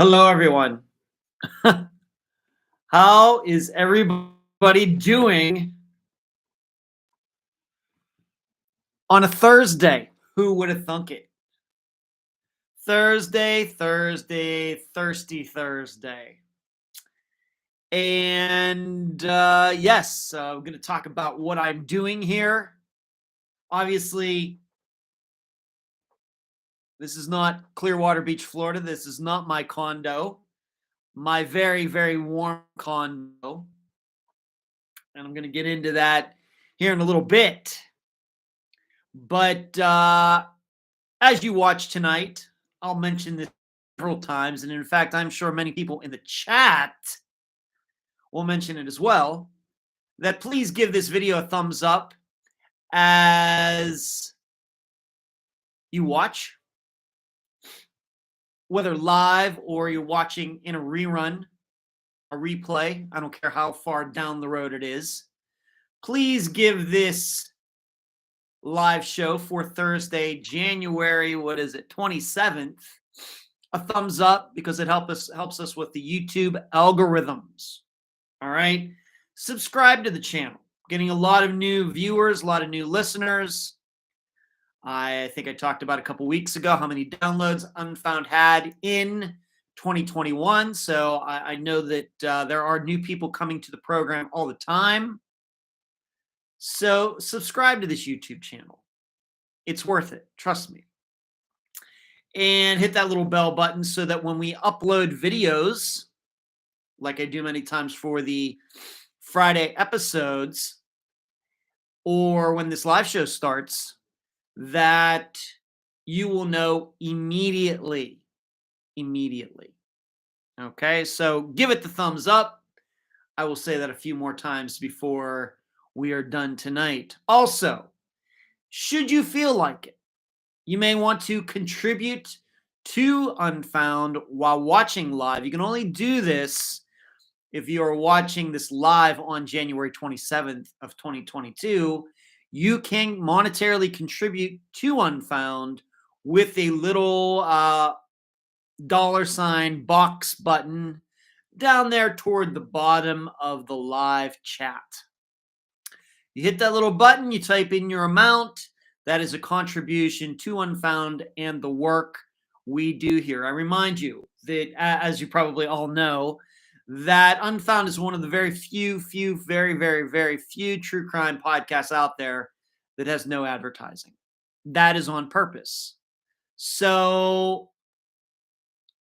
Hello, everyone. How is everybody doing on a Thursday? Who would have thunk it? Thursday, thirsty Thursday. And yes, I'm going to talk about what I'm doing here. Obviously, this is not Clearwater Beach, Florida. This is not my condo, my very, very warm condo. And I'm going to get into that here in a little bit. But as you watch tonight, I'll mention this several times. And in fact, I'm sure many people in the chat will mention it as well, that please give this video a thumbs up as you watch, whether live or you're watching in a rerun, a replay. I don't care how far down the road it is. Please give this live show for Thursday, January, 27th, a thumbs up because it helps us with the YouTube algorithms. All right. Subscribe to the channel. Getting a lot of new viewers, a lot of new listeners. I think I talked about a couple weeks ago how many downloads Unfound had in 2021. So I know that there are new people coming to the program all the time. So subscribe to this YouTube channel. It's worth it. Trust me. And hit that little bell button so that when we upload videos, like I do many times for the Friday episodes, or when this live show starts, that you will know immediately. Okay, so give it the thumbs up. I will say that a few more times before we are done tonight. Also, should you feel like it, you may want to contribute to Unfound while watching live. You can only do this if you are watching this live on January 27th of 2022. You can monetarily contribute to Unfound with a little $ box button down there toward the bottom of the live chat. You hit that little button, you type in your amount. That is a contribution to Unfound and the work we do here. I remind you that, as you probably all know, that Unfound is one of the very very few true crime podcasts out there that has no advertising. That is on purpose. So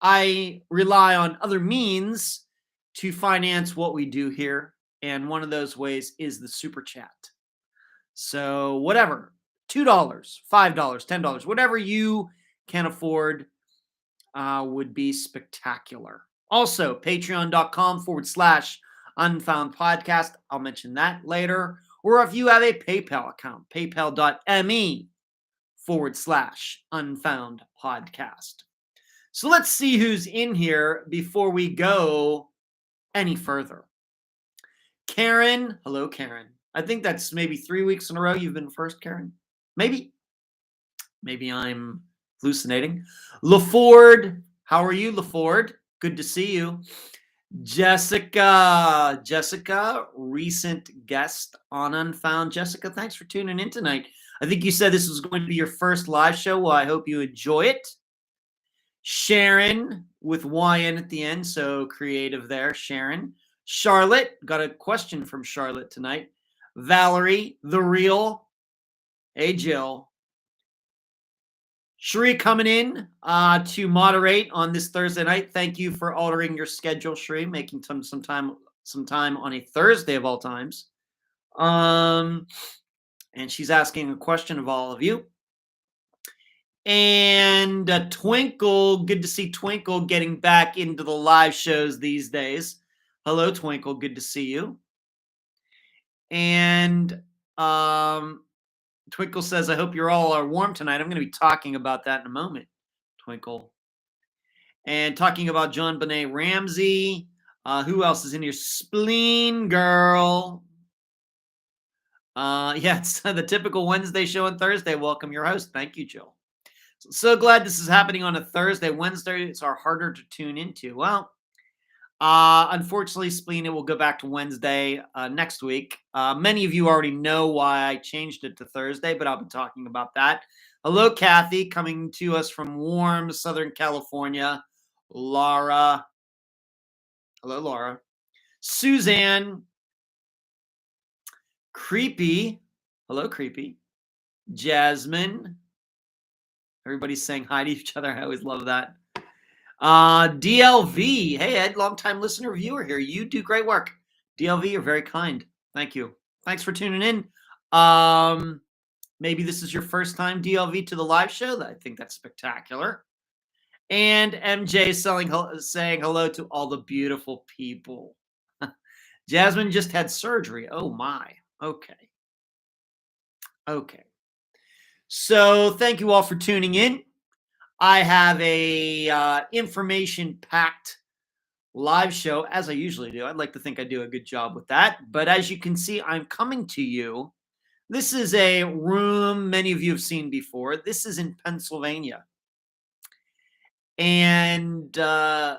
I rely on other means to finance what we do here. And one of those ways is the super chat. So whatever, $2, $5, $10, whatever you can afford would be spectacular. Also, patreon.com/Unfound Podcast. I'll mention that later. Or if you have a PayPal account, paypal.me/Unfound Podcast. So let's see who's in here before we go any further. Karen. Hello, Karen. I think that's maybe 3 weeks in a row you've been first, Karen. Maybe I'm hallucinating. LaFord. How are you, LaFord? Good to see you. Jessica, recent guest on Unfound. Jessica, thanks for tuning in tonight. I think you said this was going to be your first live show. Well, I hope you enjoy it. Sharon with YN at the end, so creative there, Sharon. Charlotte, got a question from Charlotte tonight. Valerie, the real. Hey, Jill. Sheree coming in to moderate on this Thursday night. Thank you for altering your schedule, Sheree, making some time on a Thursday of all times. And she's asking a question of all of you. And Twinkle, good to see Twinkle getting back into the live shows these days. Hello, Twinkle, good to see you. And Twinkle says, I hope you're all are warm tonight. I'm going to be talking about that in a moment, Twinkle. And talking about John Benet Ramsey. Who else is in here? Spleen Girl. Yeah, it's the typical Wednesday show on Thursday. Welcome your host. Thank you, Jill. So glad this is happening on a Thursday. Wednesdays are harder to tune into. Well, unfortunately, Spleen, it will go back to Wednesday next week. Many of you already know why I changed it to Thursday, but I'll be talking about that. Hello, Kathy, coming to us from warm Southern California. Laura. Hello, Laura. Suzanne. Creepy. Hello, Creepy. Jasmine. Everybody's saying hi to each other. I always love that. DLV. Hey, Ed, long-time listener, viewer here. You do great work. DLV, you're very kind. Thank you. Thanks for tuning in. Maybe this is your first time, DLV, to the live show. I think that's spectacular. And MJ saying hello to all the beautiful people. Jasmine just had surgery. Oh, my. Okay. So thank you all for tuning in. I have a information-packed live show, as I usually do. I'd like to think I do a good job with that. But as you can see, I'm coming to you. This is a room many of you have seen before. This is in Pennsylvania. And I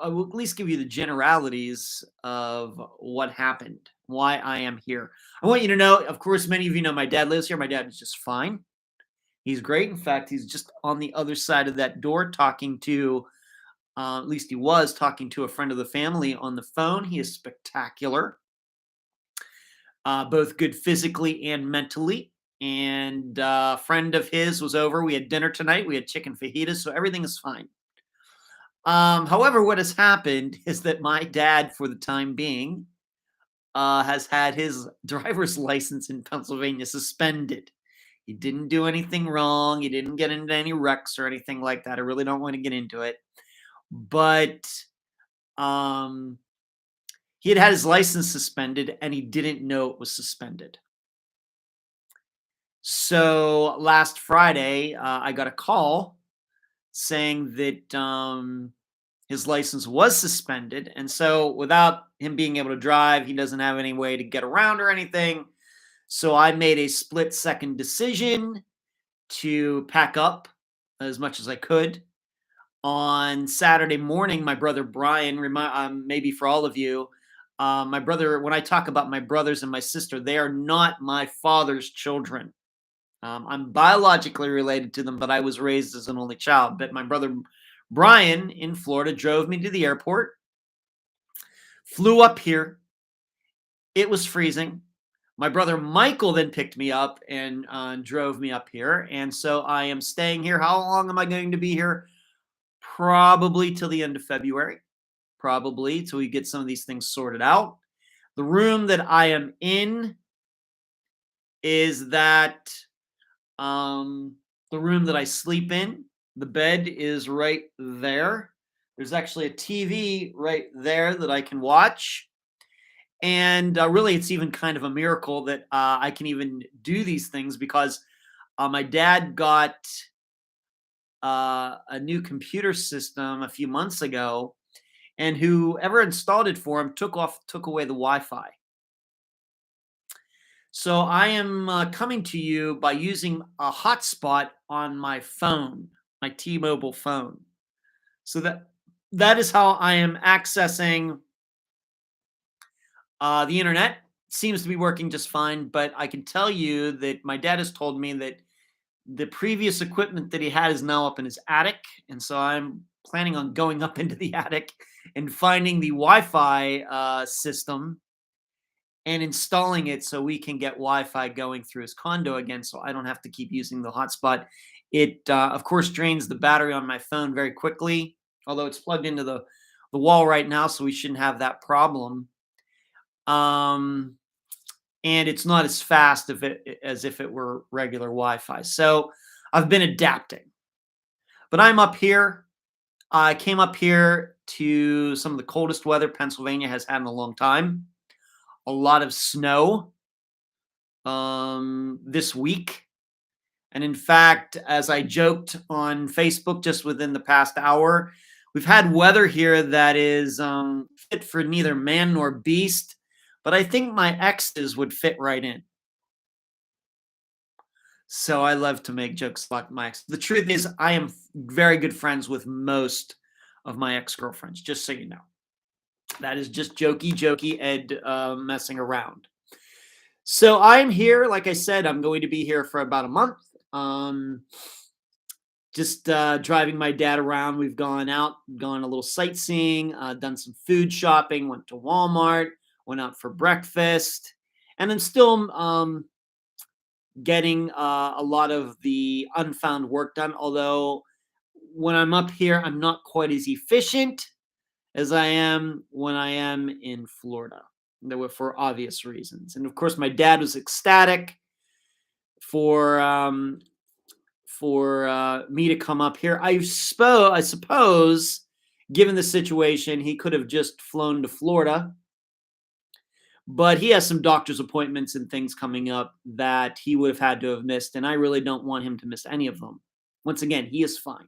will at least give you the generalities of what happened, why I am here. I want you to know, of course, many of you know my dad lives here. My dad is just fine. He's great. In fact, he's just on the other side of that door talking to, at least he was talking to a friend of the family on the phone. He is spectacular, both good physically and mentally. And a friend of his was over. We had dinner tonight. We had chicken fajitas, so everything is fine. However, what has happened is that my dad, for the time being, has had his driver's license in Pennsylvania suspended. He didn't do anything wrong. He didn't get into any wrecks or anything like that. I really don't want to get into it. But he had his license suspended and he didn't know it was suspended. So last Friday, I got a call saying that his license was suspended. And so without him being able to drive, he doesn't have any way to get around or anything. So I made a split-second decision to pack up as much as I could. On Saturday morning, my brother Brian, maybe for all of you, my brother, when I talk about my brothers and my sister, they are not my father's children. I'm biologically related to them, but I was raised as an only child. But my brother Brian in Florida drove me to the airport, flew up here. It was freezing. My brother Michael then picked me up and drove me up here. And so I am staying here. How long am I going to be here? Probably till the end of February. Probably till we get some of these things sorted out. The room that I am in is that the room that I sleep in. The bed is right there. There's actually a TV right there that I can watch. And really, it's even kind of a miracle that I can even do these things because my dad got a new computer system a few months ago, and whoever installed it for him took away the Wi-Fi. So I am coming to you by using a hotspot on my phone, my T-Mobile phone. So that is how I am accessing the internet. Seems to be working just fine, but I can tell you that my dad has told me that the previous equipment that he had is now up in his attic. And so I'm planning on going up into the attic and finding the Wi-Fi system and installing it so we can get Wi-Fi going through his condo again, so I don't have to keep using the hotspot. It, of course, drains the battery on my phone very quickly, although it's plugged into the wall right now, so we shouldn't have that problem. And it's not as fast as if it were regular Wi-Fi. So I've been adapting. But I'm up here. I came up here to some of the coldest weather Pennsylvania has had in a long time. A lot of snow this week. And in fact, as I joked on Facebook just within the past hour, we've had weather here that is fit for neither man nor beast. But I think my exes would fit right in. So I love to make jokes about my ex. The truth is, I am very good friends with most of my ex-girlfriends, just so you know. That is just jokey Ed messing around. So I'm here. Like I said, I'm going to be here for about a month. Just driving my dad around. We've gone out, gone a little sightseeing, done some food shopping, went to Walmart, went out for breakfast, and I'm still getting a lot of the unfound work done. Although when I'm up here, I'm not quite as efficient as I am when I am in Florida. There were for obvious reasons, and of course, my dad was ecstatic for me to come up here. I suppose, given the situation, he could have just flown to Florida, but he has some doctor's appointments and things coming up that he would have had to have missed, and I really don't want him to miss any of them. Once again, he is fine,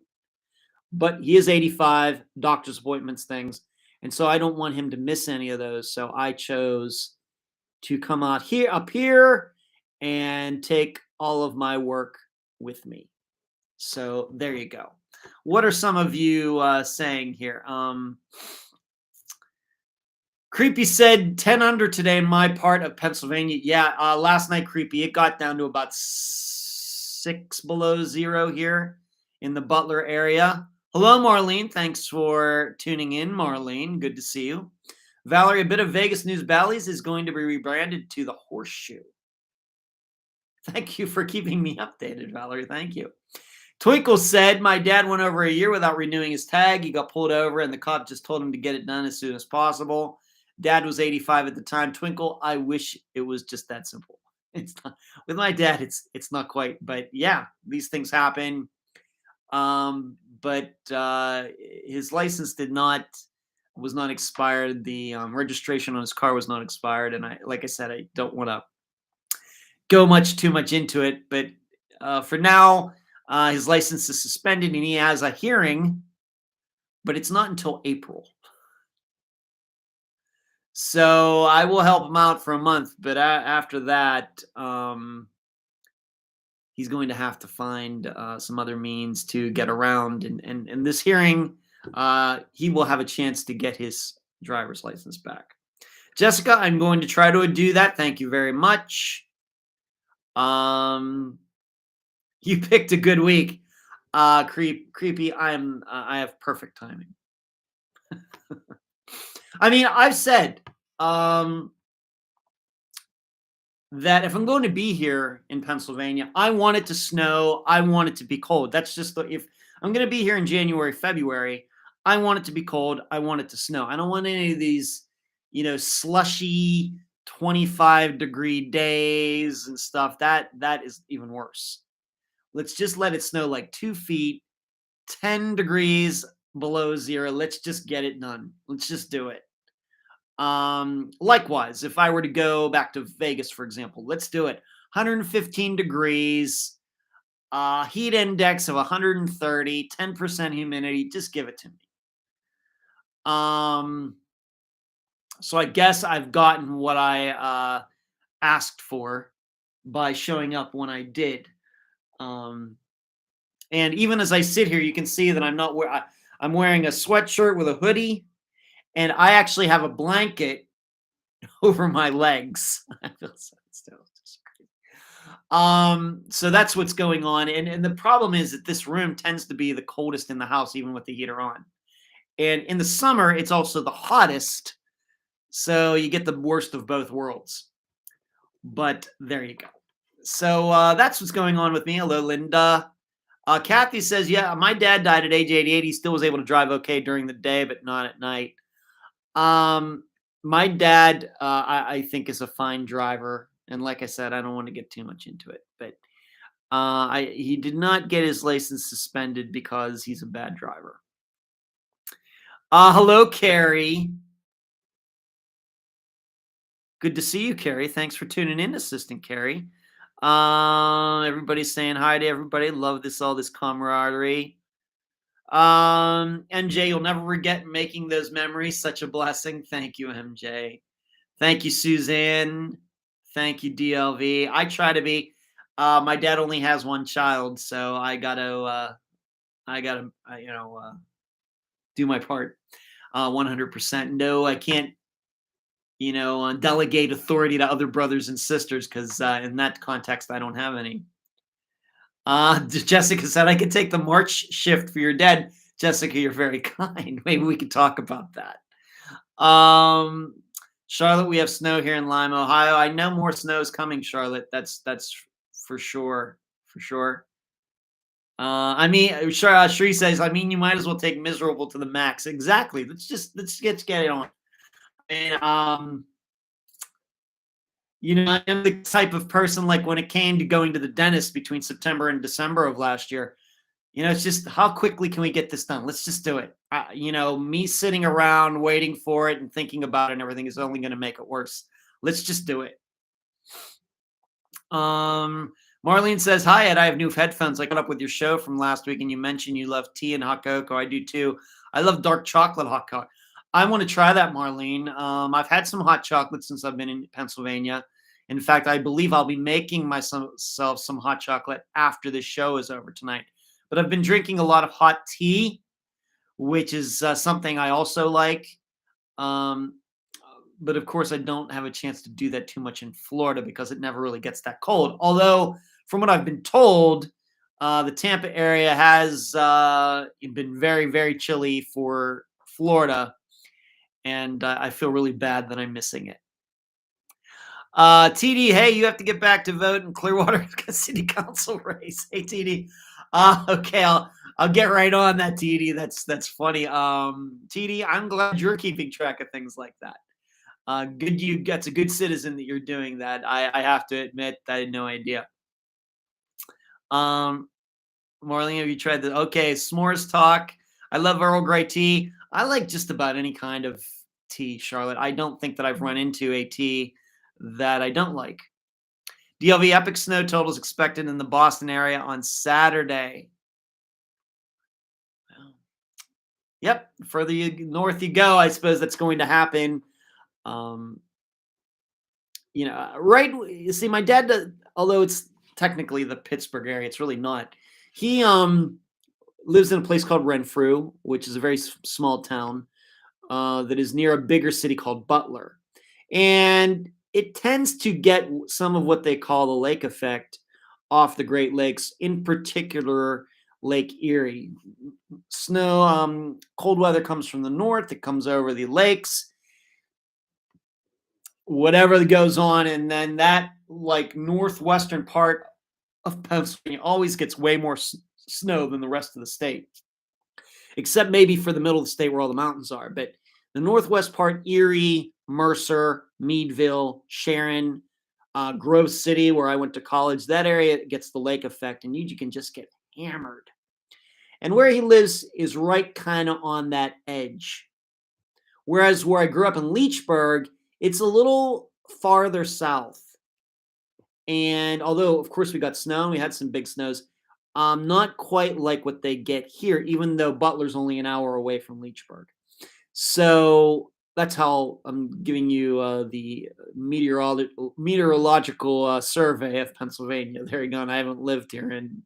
but he is 85, doctor's appointments, things, and so I don't want him to miss any of those. So I chose to come up here, and take all of my work with me. So there you go. What are some of you saying here? Creepy said 10 under today in my part of Pennsylvania. Yeah, last night, Creepy, it got down to about 6 below zero here in the Butler area. Hello, Marlene. Thanks for tuning in, Marlene. Good to see you. Valerie, a bit of Vegas News Bally's is going to be rebranded to the Horseshoe. Thank you for keeping me updated, Valerie. Thank you. Twinkle said, my dad went over a year without renewing his tag. He got pulled over, and the cop just told him to get it done as soon as possible. Dad was 85 at the time. Twinkle, I wish it was just that simple. It's not with my dad. It's not quite, but yeah, these things happen. But his license was not expired. The registration on his car was not expired, and like I said, I don't want to go too much into it. But for now, his license is suspended, and he has a hearing, but it's not until April. So I will help him out for a month, but after that, he's going to have to find some other means to get around. And this hearing, he will have a chance to get his driver's license back. Jessica, I'm going to try to do that. Thank you very much. You picked a good week. Creepy, I have perfect timing. I mean, I've said that if I'm going to be here in Pennsylvania, I want it to snow. I want it to be cold. That's just if I'm going to be here in January, February, I want it to be cold. I want it to snow. I don't want any of these, slushy 25-degree days and stuff. That is even worse. Let's just let it snow like 2 feet, 10 degrees below zero. Let's just get it done. Let's just do it. Likewise, if I were to go back to Vegas, for example, let's do it. 115 degrees, heat index of 130, 10% humidity. Just give it to me. So I guess I've gotten what I asked for by showing up when I did. And even as I sit here, you can see that I'm wearing a sweatshirt with a hoodie, and I actually have a blanket over my legs. I feel so so that's what's going on. And the problem is that this room tends to be the coldest in the house, even with the heater on. And in the summer, it's also the hottest. So you get the worst of both worlds. But there you go. So that's what's going on with me. Hello, Linda. Kathy says, yeah, my dad died at age 88. He still was able to drive okay during the day, but not at night. My dad, I think, is a fine driver. And like I said, I don't want to get too much into it. But he did not get his license suspended because he's a bad driver. Hello, Carrie. Good to see you, Carrie. Thanks for tuning in, Assistant Carrie. Everybody's saying hi to everybody. Love all this camaraderie. MJ, you'll never forget making those memories. Such a blessing. Thank you, MJ. Thank you, Suzanne. Thank you, DLV. I try to be. My dad only has one child, so I gotta do my part. 100%. No, I can't, delegate authority to other brothers and sisters because in that context, I don't have any. Jessica said, I could take the March shift for your dad. Jessica, you're very kind. Maybe we could talk about that. Charlotte, we have snow here in Lime, Ohio. I know more snow is coming, Charlotte. That's for sure. For sure. Shree says, you might as well take miserable to the max. Exactly. Let's get it on. And I am the type of person, like, when it came to going to the dentist between September and December of last year, it's just, how quickly can we get this done? Let's just do it. Me sitting around waiting for it and thinking about it and everything is only going to make it worse. Let's just do it. Marlene says, hi, Ed. I have new headphones. I caught up with your show from last week, and you mentioned you love tea and hot cocoa. I do too. I love dark chocolate hot cocoa. I want to try that, Marlene. I've had some hot chocolate since I've been in Pennsylvania. In fact, I believe I'll be making myself some hot chocolate after this show is over tonight. But I've been drinking a lot of hot tea, which is something I also like. But of course, I don't have a chance to do that too much in Florida because it never really gets that cold. Although, from what I've been told, the Tampa area has been very, very chilly for Florida. And I feel really bad that I'm missing it. TD, hey, you have to get back to vote in Clearwater City Council race. Hey, TD. Okay, I'll get right on that, TD. That's funny. TD, I'm glad you're keeping track of things like that. That's a good citizen that you're doing that. I have to admit, I had no idea. Marlene, have you tried the s'mores talk? I love Earl Grey tea. I like just about any kind of tea, Charlotte. I don't think that I've run into a tea that I don't like. DLV epic snow totals expected in the Boston area on Saturday. Yep, the further north you go, I suppose that's going to happen. Right? You see, my dad does, although it's technically the Pittsburgh area, it's really not. He lives in a place called Renfrew, which is a very small town that is near a bigger city called Butler. And it tends to get some of what they call the lake effect off the Great Lakes, in particular Lake Erie. Snow, cold weather comes from the north. It comes over the lakes, whatever goes on. And then that, like, northwestern part of Pennsylvania always gets way more snow than the rest of the state, except maybe for the middle of the state where all the mountains are. But the northwest part, Erie, Mercer, Meadville, Sharon, Grove City, where I went to college, that area gets the lake effect, and you can just get hammered. And where he lives is right kind of on that edge. Whereas where I grew up in Leechburg, it's a little farther south. And although, of course, we got snow, we had some big snows, not quite like what they get here, even though Butler's only an hour away from Leechburg. So that's how I'm giving you the meteorological survey of Pennsylvania. There you go. And I haven't lived here in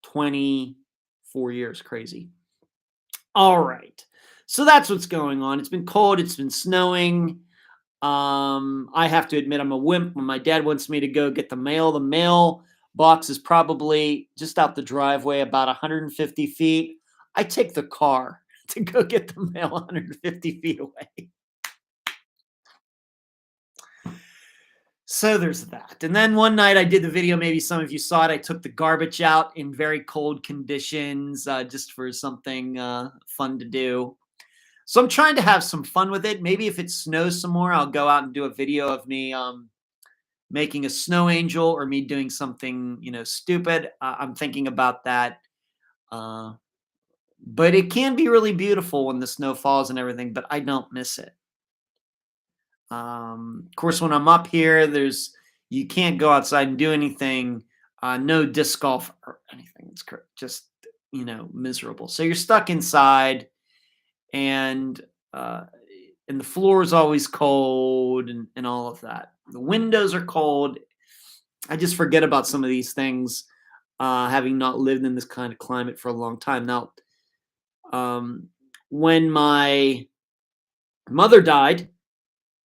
24 years. Crazy. All right. So that's what's going on. It's been cold. It's been snowing. I have to admit, I'm a wimp. When my dad wants me to go get the mail box is probably just out the driveway, about 150 feet. I take the car to go get the mail 150 feet away. So there's that. And then one night I did the video, maybe some of you saw it. I took the garbage out in very cold conditions just for something fun to do. So I'm trying to have some fun with it. Maybe if it snows some more, I'll go out and do a video of me making a snow angel or me doing something, stupid. I'm thinking about that. But it can be really beautiful when the snow falls and everything, but I don't miss it. Of course, when I'm up here, you can't go outside and do anything. No disc golf or anything. It's just, miserable. So you're stuck inside, and the floor is always cold and all of that. The windows are cold. I just forget about some of these things, having not lived in this kind of climate for a long time. Now, um, when my mother died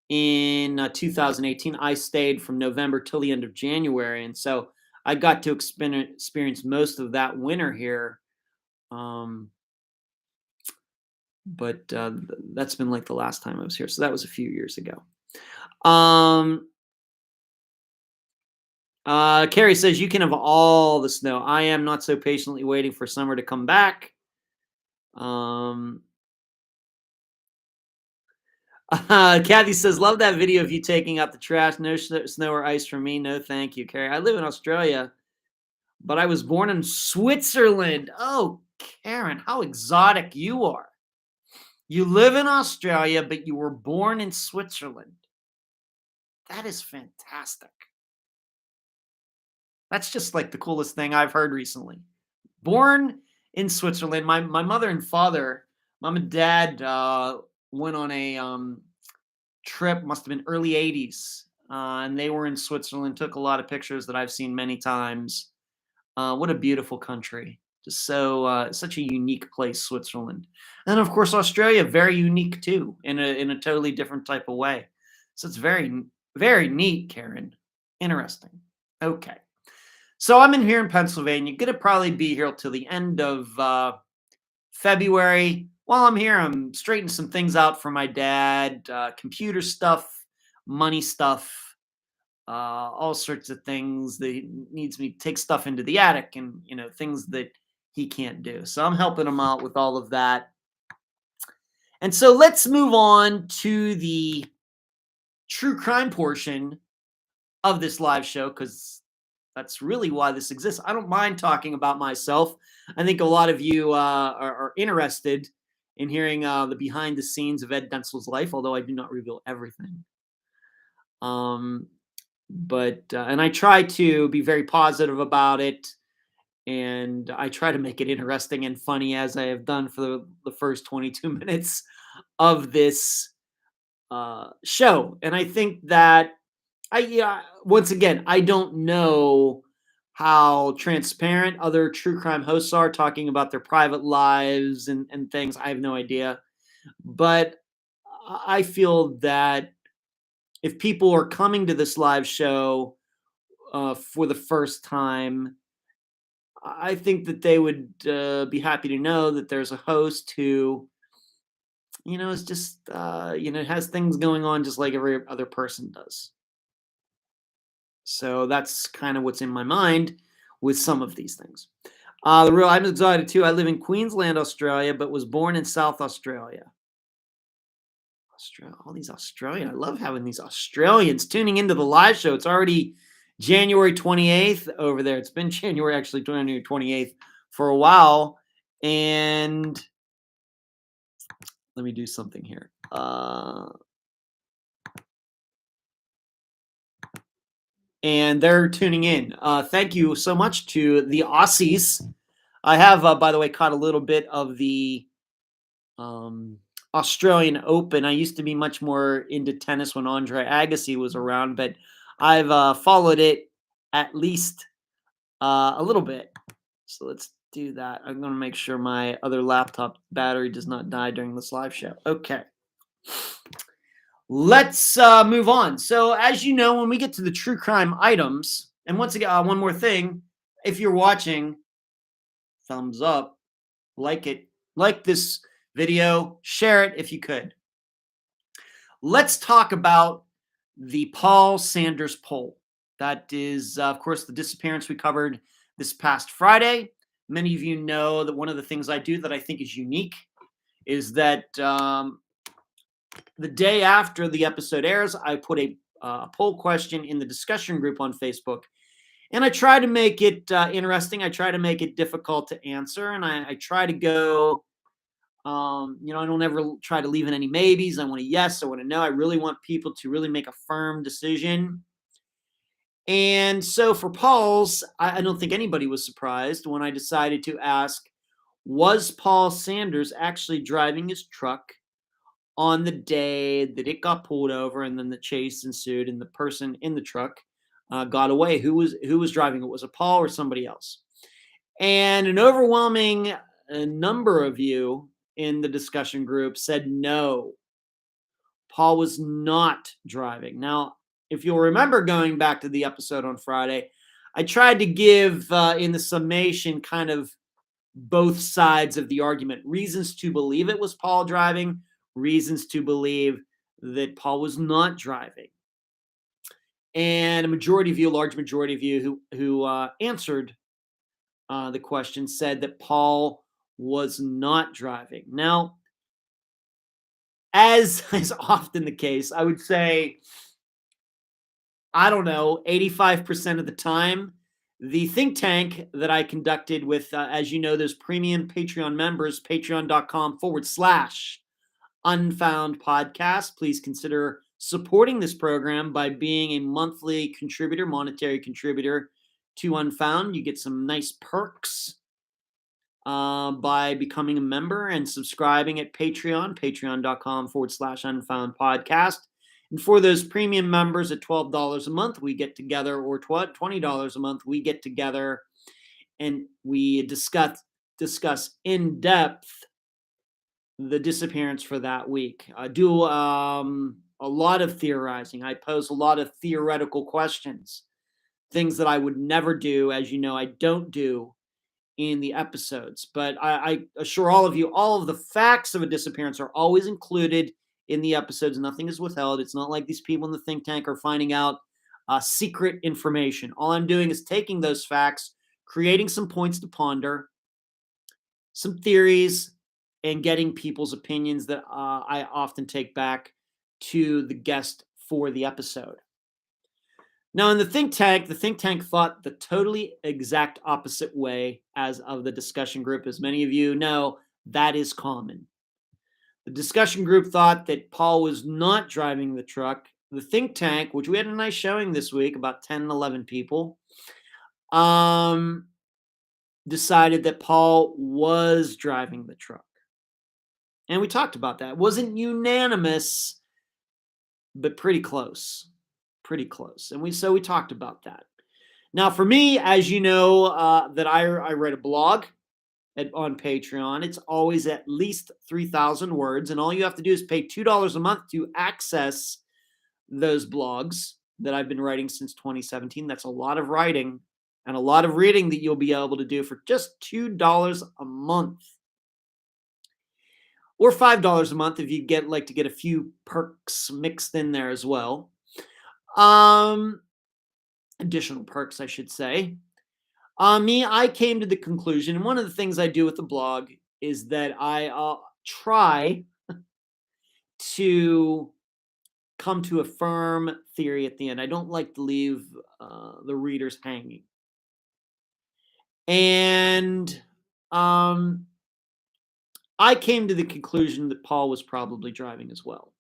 in 2018, I stayed from November till the end of January, and so I got to experience most of that winter here. Um, but that's been like the last time I was here, so that was a few years ago. Um, Carrie says you can have all the snow. I am not so patiently waiting for summer to come back. Um, Kathy says, love that video of you taking out the trash. No snow or ice for me. No, thank you, Carrie. I live in Australia, but I was born in Switzerland. Oh, Karen, how exotic you are. You live in Australia, but you were born in Switzerland. That is fantastic. That's just like the coolest thing I've heard recently. Born in Switzerland. My mother and father, mom and dad, went on a trip, must have been early 80s. And they were in Switzerland, took a lot of pictures that I've seen many times. What a beautiful country. Just so such a unique place, Switzerland. And of course, Australia, very unique too, in a totally different type of way. So it's very, very neat, Karen. Interesting. Okay. So I'm in here in Pennsylvania. Gonna probably be here till the end of February. While I'm here, I'm straightening some things out for my dad, computer stuff, money stuff, all sorts of things that he needs me to take stuff into the attic and, things that he can't do. So I'm helping him out with all of that. And so let's move on to the true crime portion of this live show, because that's really why this exists. I don't mind talking about myself. I think a lot of you are interested in hearing the behind the scenes of Ed Densel's life, although I do not reveal everything. But and I try to be very positive about it, and I try to make it interesting and funny, as I have done for the first 22 minutes of this show. And I think that once again, I don't know how transparent other true crime hosts are talking about their private lives and things. I have no idea. But I feel that if people are coming to this live show for the first time, I think that they would be happy to know that there's a host who, is just, has things going on just like every other person does. So that's kind of what's in my mind with some of these things. I'm excited too. I live in Queensland, Australia, but was born in South Australia. All these Australian. I love having these Australians tuning into the live show. It's already January 28th over there. It's been January 28th for a while. And let me do something here. And they're tuning in. Thank you so much to the Aussies. I have, by the way, caught a little bit of the Australian Open. I used to be much more into tennis when Andre Agassi was around, but I've followed it at least a little bit. So let's do that. I'm going to make sure my other laptop battery does not die during this live show. Okay. Let's move on. So as you know, when we get to the true crime items, and once again, one more thing, if you're watching, thumbs up, like this video, share it if you could. Let's talk about the Paul Sanders poll. That is, of course, the disappearance we covered this past Friday. Many of you know that one of the things I do that I think is unique is that the day after the episode airs, I put a poll question in the discussion group on Facebook. And I try to make it interesting. I try to make it difficult to answer. And I try to go, I don't ever try to leave in any maybes. I want a yes. I want to no. I really want people to really make a firm decision. And so for Paul's, I don't think anybody was surprised when I decided to ask, was Paul Sanders actually driving his truck on the day that it got pulled over and then the chase ensued and the person in the truck got away. Who was driving it? Was it Paul or somebody else? And an overwhelming number of you in the discussion group said no, Paul was not driving. Now, if you'll remember going back to the episode on Friday, I tried to give in the summation kind of both sides of the argument. Reasons to believe it was Paul driving, reasons to believe that Paul was not driving. And a large majority of you who answered the question said that Paul was not driving. Now, as is often the case, I would say, I don't know, 85% of the time, the think tank that I conducted with, as you know, those premium Patreon members, patreon.com/Unfound Podcast. Please consider supporting this program by being a monthly contributor, monetary contributor to Unfound. You get some nice perks by becoming a member and subscribing at patreon.com/Unfound Podcast. And for those premium members at $12 a month, we get together, or $20 a month, we get together and we discuss in depth the disappearance for that week. I do a lot of theorizing. I pose a lot of theoretical questions, things that I would never do. As you know, I don't do in the episodes, but I assure all of you, all of the facts of a disappearance are always included in the episodes. Nothing is withheld. It's not like these people in the think tank are finding out secret information. All I'm doing is taking those facts, creating some points to ponder, some theories, and getting people's opinions that I often take back to the guest for the episode. Now, in the think tank thought the totally exact opposite way as of the discussion group. As many of you know, that is common. The discussion group thought that Paul was not driving the truck. The think tank, which we had a nice showing this week, about 10, 11 people, decided that Paul was driving the truck. And we talked about that. It wasn't unanimous, but pretty close. Pretty close. And we talked about that. Now, for me, as you know, that I write a blog on Patreon. It's always at least 3,000 words, and all you have to do is pay $2 a month to access those blogs that I've been writing since 2017. That's a lot of writing and a lot of reading that you'll be able to do for just $2 a month. Or $5 a month if you like to get a few perks mixed in there as well. Additional perks, I should say. I came to the conclusion, and one of the things I do with the blog is that I try to come to a firm theory at the end. I don't like to leave the readers hanging. And I came to the conclusion that Paul was probably driving as well.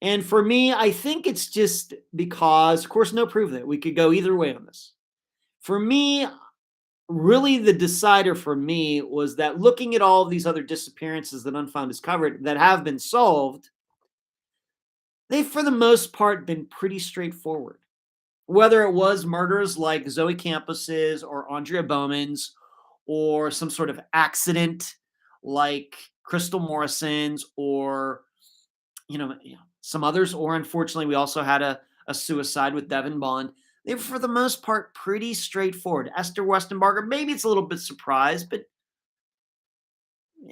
And for me, I think it's just because, of course, no proof that we could go either way on this. For me, really the decider for me was that looking at all of these other disappearances that Unfound has covered that have been solved, they've for the most part been pretty straightforward. Whether it was murders like Zoe Campos's or Andrea Bowman's, or some sort of accident like Crystal Morrison's, or some others, or unfortunately we also had a suicide with Devin Bond. They were for the most part pretty straightforward. Esther Westenbarger, maybe it's a little bit surprised, but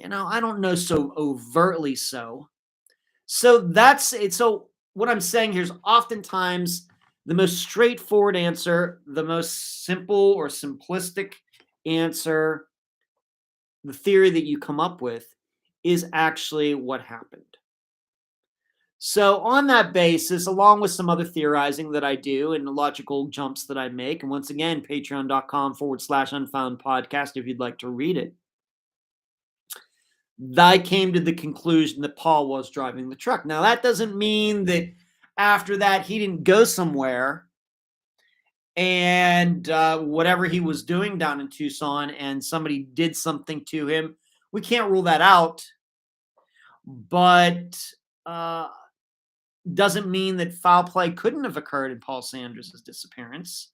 I don't know so overtly so. So that's it. So what I'm saying here is oftentimes the most straightforward answer, the most simple or simplistic answer, the theory that you come up with is actually what happened. So on that basis, along with some other theorizing that I do and logical jumps that I make, and once again, patreon.com/Unfound Podcast if you'd like to read it, I came to the conclusion that Paul was driving the truck. Now, that doesn't mean that after that he didn't go somewhere and whatever he was doing down in Tucson and somebody did something to him. We can't rule that out. But doesn't mean that foul play couldn't have occurred in Paul Sanders' disappearance.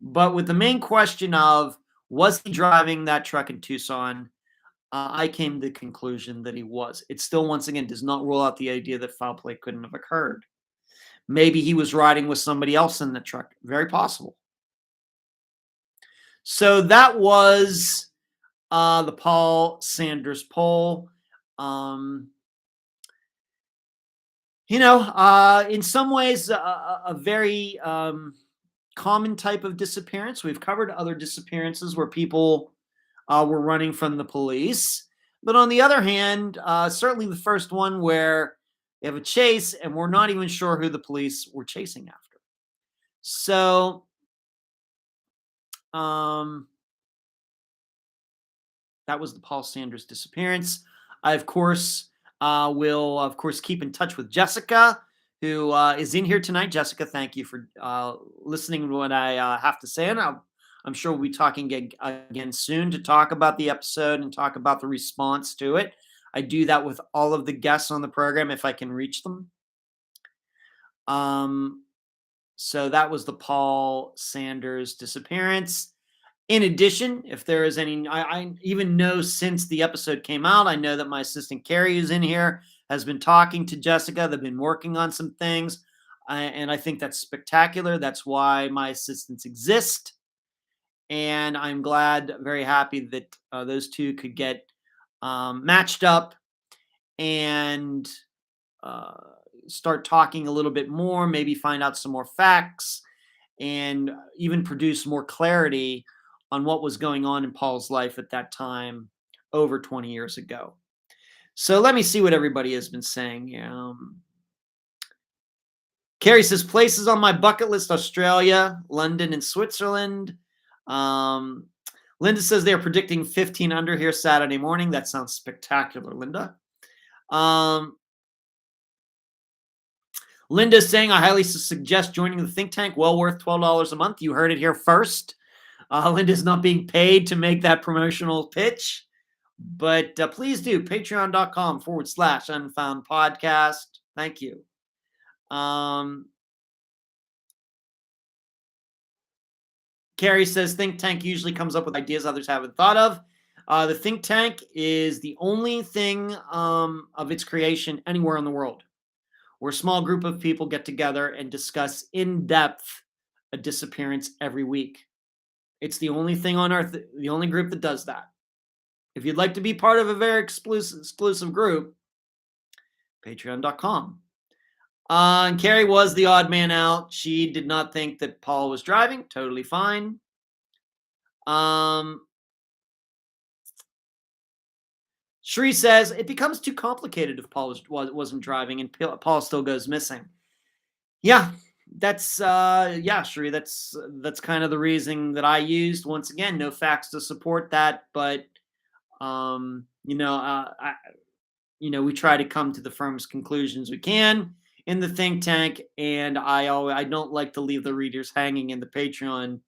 But with the main question of, was he driving that truck in Tucson? I came to the conclusion that he was. It still, once again, does not rule out the idea that foul play couldn't have occurred. Maybe he was riding with somebody else in the truck. Very possible. So that was the Paul Sanders poll. In some ways, a very common type of disappearance. We've covered other disappearances where people were running from the police. But on the other hand, certainly the first one where they have a chase and we're not even sure who the police were chasing after. So, that was the Paul Sanders disappearance. I, of course, will keep in touch with Jessica, who is in here tonight. Jessica, thank you for listening to what I have to say. And I'm sure we'll be talking again soon to talk about the episode and talk about the response to it. I do that with all of the guests on the program if I can reach them. So that was the Paul Sanders disappearance. In addition, if there is any, I even know since the episode came out, I know that my assistant Carrie, who's in here, has been talking to Jessica. They've been working on some things, and I think that's spectacular. That's why my assistants exist, and I'm glad, very happy that those two could get matched up and start talking a little bit more, maybe find out some more facts, and even produce more clarity on what was going on in Paul's life at that time over 20 years ago. So let me see what everybody has been saying. Carrie says, places on my bucket list: Australia, London, and Switzerland. Linda says they're predicting 15 under here Saturday morning. That sounds spectacular, Linda. Linda's saying, I highly suggest joining the think tank. Well worth $12 a month. You heard it here first. Linda's not being paid to make that promotional pitch, but please do. Patreon.com/Unfound Podcast. Thank you. Carrie says, think tank usually comes up with ideas others haven't thought of. The think tank is the only thing of its creation anywhere in the world where a small group of people get together and discuss in depth a disappearance every week. It's the only thing on earth, the only group that does that. If you'd like to be part of a very exclusive group, patreon.com. And Carrie was the odd man out. She did not think that Paul was driving. Totally fine. Shree says, it becomes too complicated if Paul wasn't driving and Paul still goes missing. Yeah, that's Shree, that's kind of the reasoning that I used. Once again, no facts to support that, but we try to come to the firmest conclusions we can in the think tank, and I don't like to leave the readers hanging in the Patreon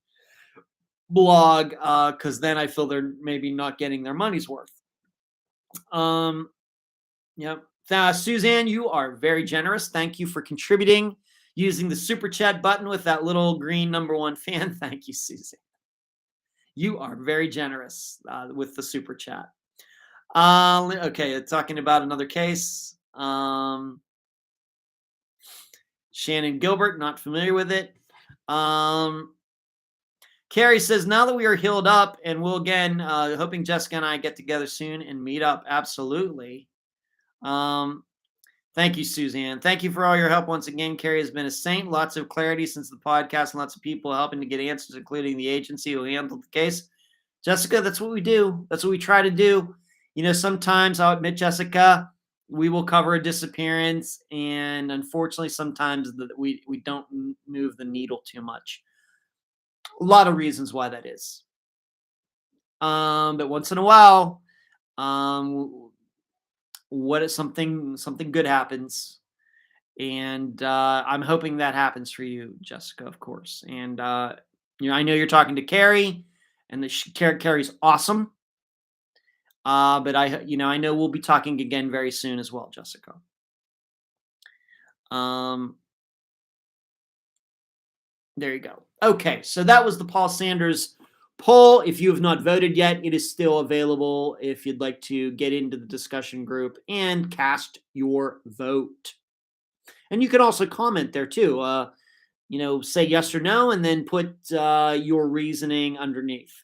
blog because then I feel they're maybe not getting their money's worth. Yep. Suzanne, you are very generous. Thank you for contributing using the super chat button with that little green #1 fan. Thank you, Suzanne. You are very generous with the super chat. Okay, talking about another case. Shannon Gilbert, not familiar with it. Carrie says, now that we are healed up, and we'll again, hoping Jessica and I get together soon and meet up. Absolutely. Thank you, Suzanne. Thank you for all your help once again. Carrie has been a saint. Lots of clarity since the podcast and lots of people helping to get answers, including the agency who handled the case. Jessica, that's what we do. That's what we try to do. Sometimes I'll admit, Jessica, we will cover a disappearance, and unfortunately, sometimes we don't move the needle too much. A lot of reasons why that is. But once in a while, what if something good happens? And I'm hoping that happens for you, Jessica, of course. And I know you're talking to Carrie, and Carrie's awesome. But I know we'll be talking again very soon as well, Jessica. Um, there you go. Okay, so that was the Paul Sanders poll. If you have not voted yet, it is still available if you'd like to get into the discussion group and cast your vote. And you can also comment there too. Say yes or no, and then put your reasoning underneath.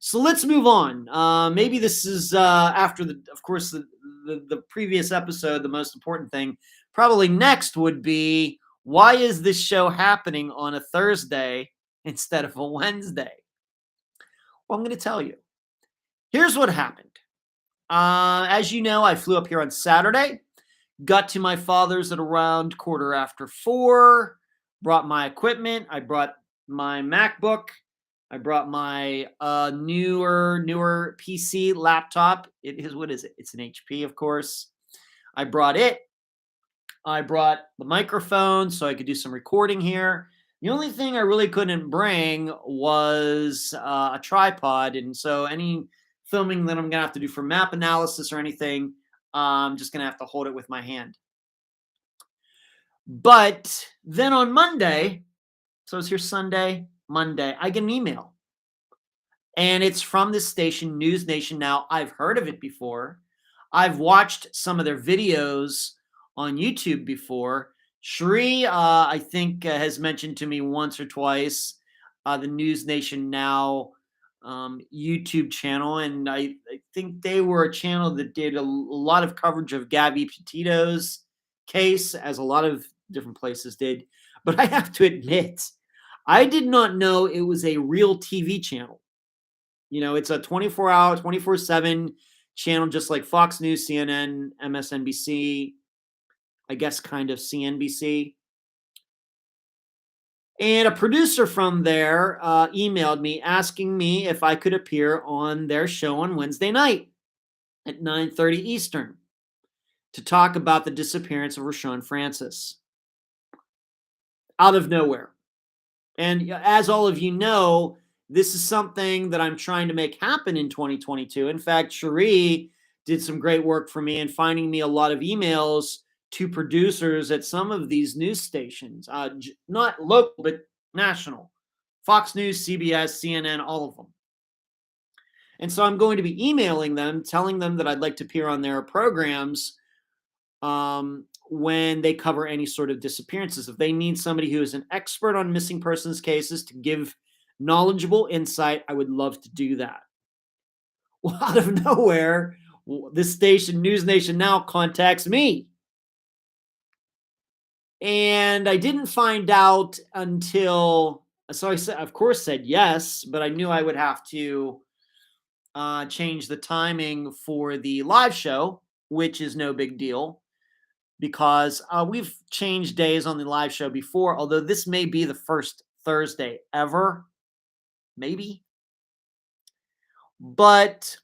So let's move on. Maybe this is after of course, the previous episode. The most important thing, probably next, would be why is this show happening on a Thursday instead of a Wednesday? Well, I'm going to tell you. Here's what happened. As you know, I flew up here on Saturday. Got to my father's at around 4:15. Brought my equipment. I brought my MacBook. I brought my newer PC laptop. It is, what is it? It's an HP, of course. I brought it. I brought the microphone so I could do some recording here. The only thing I really couldn't bring was a tripod. And so any filming that I'm going to have to do for map analysis or anything, I'm just going to have to hold it with my hand. But then on Monday, so I was here Sunday, Monday, I get an email. And it's from this station, News Nation. Now, I've heard of it before. I've watched some of their videos on YouTube before. Shri, I think, has mentioned to me once or twice the News Nation Now YouTube channel. And I think they were a channel that did a lot of coverage of Gabby Petito's case, as a lot of different places did. But I have to admit, I did not know it was a real TV channel. It's a 24-hour, 24/7 channel, just like Fox News, CNN, MSNBC, I guess kind of CNBC. And a producer from there emailed me asking me if I could appear on their show on Wednesday night at 9:30 Eastern to talk about the disappearance of Rashawn Francis. Out of nowhere. And as all of you know, this is something that I'm trying to make happen in 2022. In fact, Cherie did some great work for me in finding me a lot of emails to producers at some of these news stations, not local, but national. Fox News, CBS, CNN, all of them. And so I'm going to be emailing them, telling them that I'd like to appear on their programs when they cover any sort of disappearances. If they need somebody who is an expert on missing persons cases to give knowledgeable insight, I would love to do that. Well, out of nowhere, this station, News Nation Now, contacts me. And I didn't find out until, so I said, of course, said yes, but I knew I would have to change the timing for the live show, which is no big deal because we've changed days on the live show before, although this may be the first Thursday ever. Maybe. But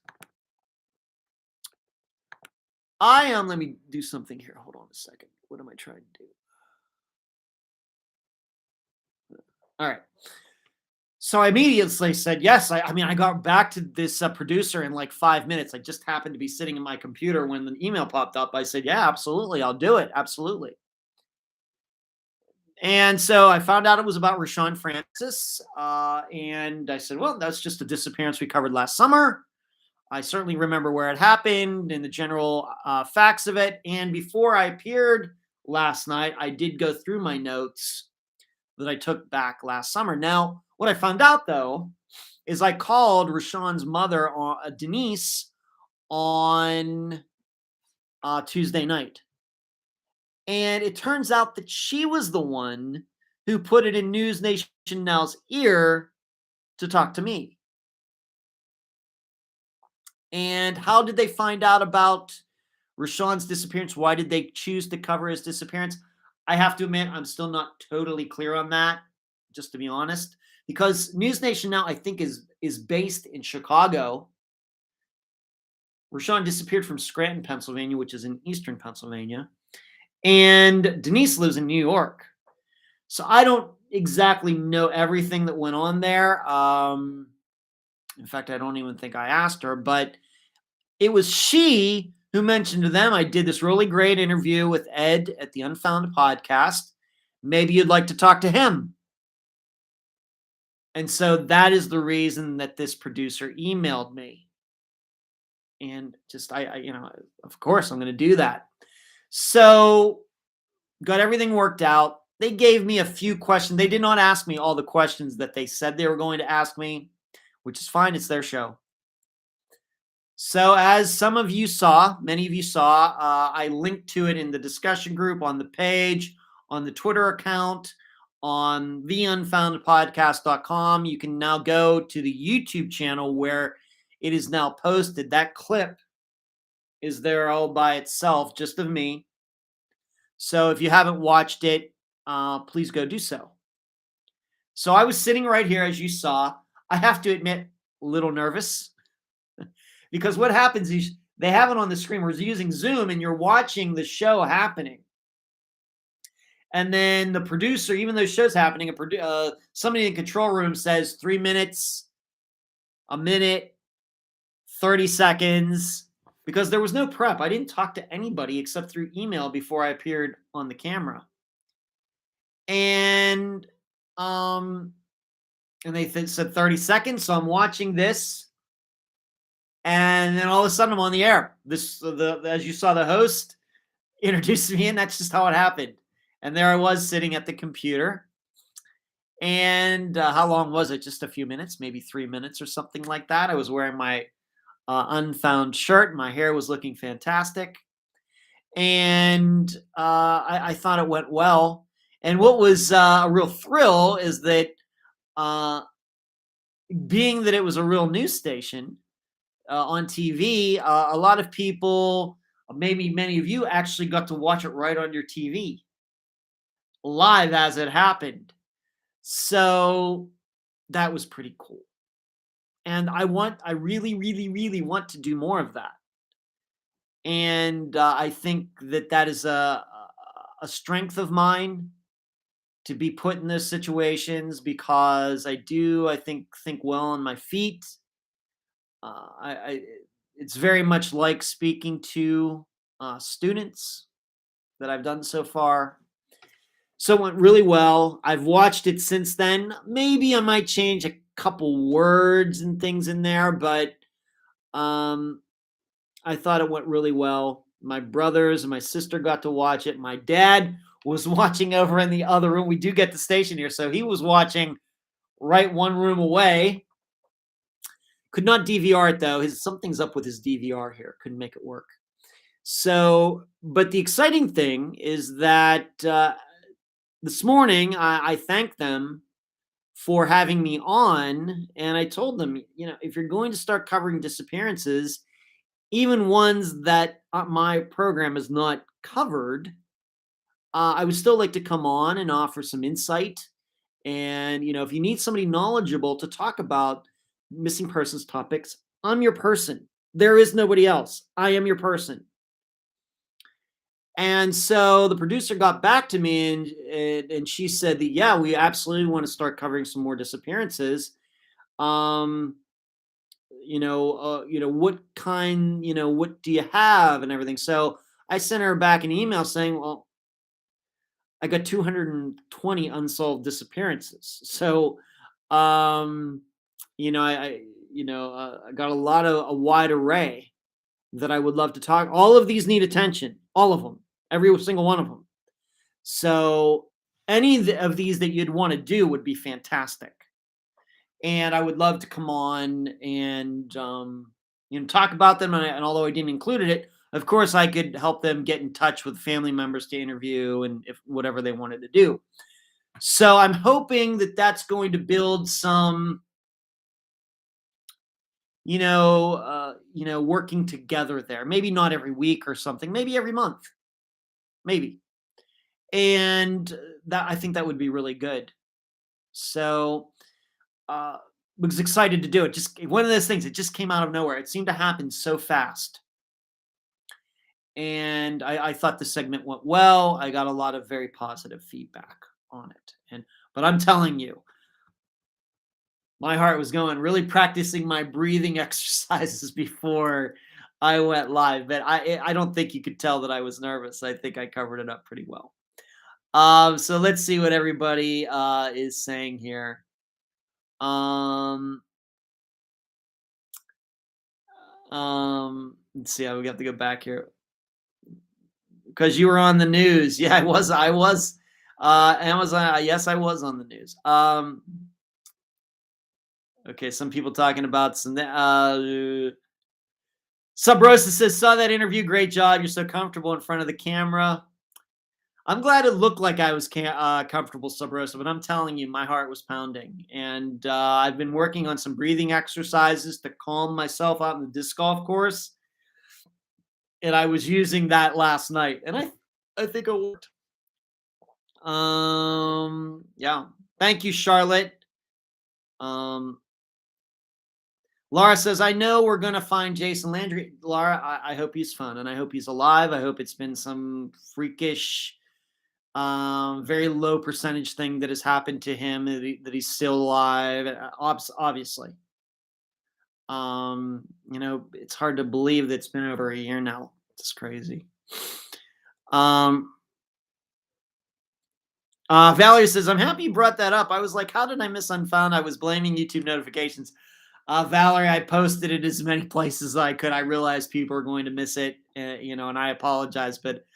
let me do something here. Hold on a second. What am I trying to do? All right. So I immediately said yes. I got back to this producer in like 5 minutes. I just happened to be sitting in my computer when the email popped up. I said, yeah, absolutely. I'll do it. Absolutely. And so I found out it was about Rashawn Francis. And I said, well, that's just a disappearance we covered last summer. I certainly remember where it happened and the general facts of it. And before I appeared last night, I did go through my notes that I took back last summer. Now, what I found out, though, is I called Rashawn's mother, Denise, on Tuesday night. And it turns out that she was the one who put it in News Nation Now's ear to talk to me. And how did they find out about Rashawn's disappearance? Why did they choose to cover his disappearance? I have to admit, I'm still not totally clear on that, just to be honest, because News Nation Now, I think, is based in Chicago. Rashawn disappeared from Scranton, Pennsylvania, which is in eastern Pennsylvania. And Denise lives in New York. So I don't exactly know everything that went on there. In fact, I don't even think I asked her, but it was she who mentioned to them, I did this really great interview with Ed at the Unfound Podcast. Maybe you'd like to talk to him. And so that is the reason that this producer emailed me. And just, of course, I'm going to do that. So got everything worked out. They gave me a few questions. They did not ask me all the questions that they said they were going to ask me, which is fine. It's their show. So as some of you saw, many of you saw, I linked to it in the discussion group, on the page, on the Twitter account, on the unfoundpodcast.com. You can now go to the YouTube channel where it is now posted. That clip is there all by itself, just of me. So if you haven't watched it, please go do so. So I was sitting right here, as you saw. I have to admit, a little nervous. Because what happens is they have it on the screen. We're using Zoom and you're watching the show happening. And then the producer, even though the show's happening, somebody in the control room says 3 minutes, a minute, 30 seconds, because there was no prep. I didn't talk to anybody except through email before I appeared on the camera. And they said 30 seconds. So I'm watching this. And then all of a sudden I'm on the air. As you saw, the host introduced me, and that's just how it happened. And there I was sitting at the computer. And how long was it? Just a few minutes, maybe 3 minutes or something like that. I was wearing my Unfound shirt. My hair was looking fantastic. And I thought it went well. And what was a real thrill is that being that it was a real news station, on TV, a lot of people, maybe many of you, actually got to watch it right on your TV, live as it happened. So that was pretty cool. And I really, really, really want to do more of that. And I think that is a strength of mine, to be put in those situations, because I think well on my feet. It's very much like speaking to students that I've done so far. So it went really well. I've watched it since then. Maybe I might change a couple words and things in there, but I thought it went really well. My brothers and my sister got to watch it. My dad was watching over in the other room. We do get the station here, so he was watching right one room away. Could not DVR it though. Something's up with his DVR here. Couldn't make it work. So, but the exciting thing is that this morning I thanked them for having me on, and I told them, if you're going to start covering disappearances, even ones that my program is not covered, I would still like to come on and offer some insight. And if you need somebody knowledgeable to talk about missing persons topics, I'm your person. There is nobody else. I am your person. And so the producer got back to me, and she said that, yeah, we absolutely want to start covering some more disappearances. What kind, what do you have and everything. So I sent her back an email saying, well, I got 220 unsolved disappearances. So, I got a wide array that I would love to talk. All of these need attention, all of them, every single one of them. So any of these that you'd want to do would be fantastic. And I would love to come on and, talk about them. And although I didn't include it, of course, I could help them get in touch with family members to interview, and if whatever they wanted to do. So I'm hoping that that's going to build some, working together there. Maybe not every week or something, maybe every month, maybe. And I think that would be really good. So, was excited to do it. Just one of those things, it just came out of nowhere. It seemed to happen so fast. And I thought the segment went well. I got a lot of very positive feedback on it. But I'm telling you, my heart was going, really practicing my breathing exercises before I went live, but I don't think you could tell that I was nervous. I think I covered it up pretty well. So let's see what everybody is saying here. Let's see how we have to go back here because you were on the news. Yeah, I was. Amazon. Yes, I was on the news. Okay, some people talking about some. Sub Rosa says, saw that interview. Great job. You're so comfortable in front of the camera. I'm glad it looked like I was comfortable, Sub Rosa, but I'm telling you, my heart was pounding. And I've been working on some breathing exercises to calm myself out in the disc golf course. And I was using that last night. And I think it worked. Yeah. Thank you, Charlotte. Laura says, I know we're going to find Jason Landry. Laura, I hope he's fun, and I hope he's alive. I hope it's been some freakish, very low percentage thing that has happened to him, that he's still alive, obviously. It's hard to believe that it's been over a year now. It's crazy. Valerie says, I'm happy you brought that up. I was like, how did I miss Unfound? I was blaming YouTube notifications. Valerie, I posted it as many places as I could. I realized people are going to miss it, and I apologize. But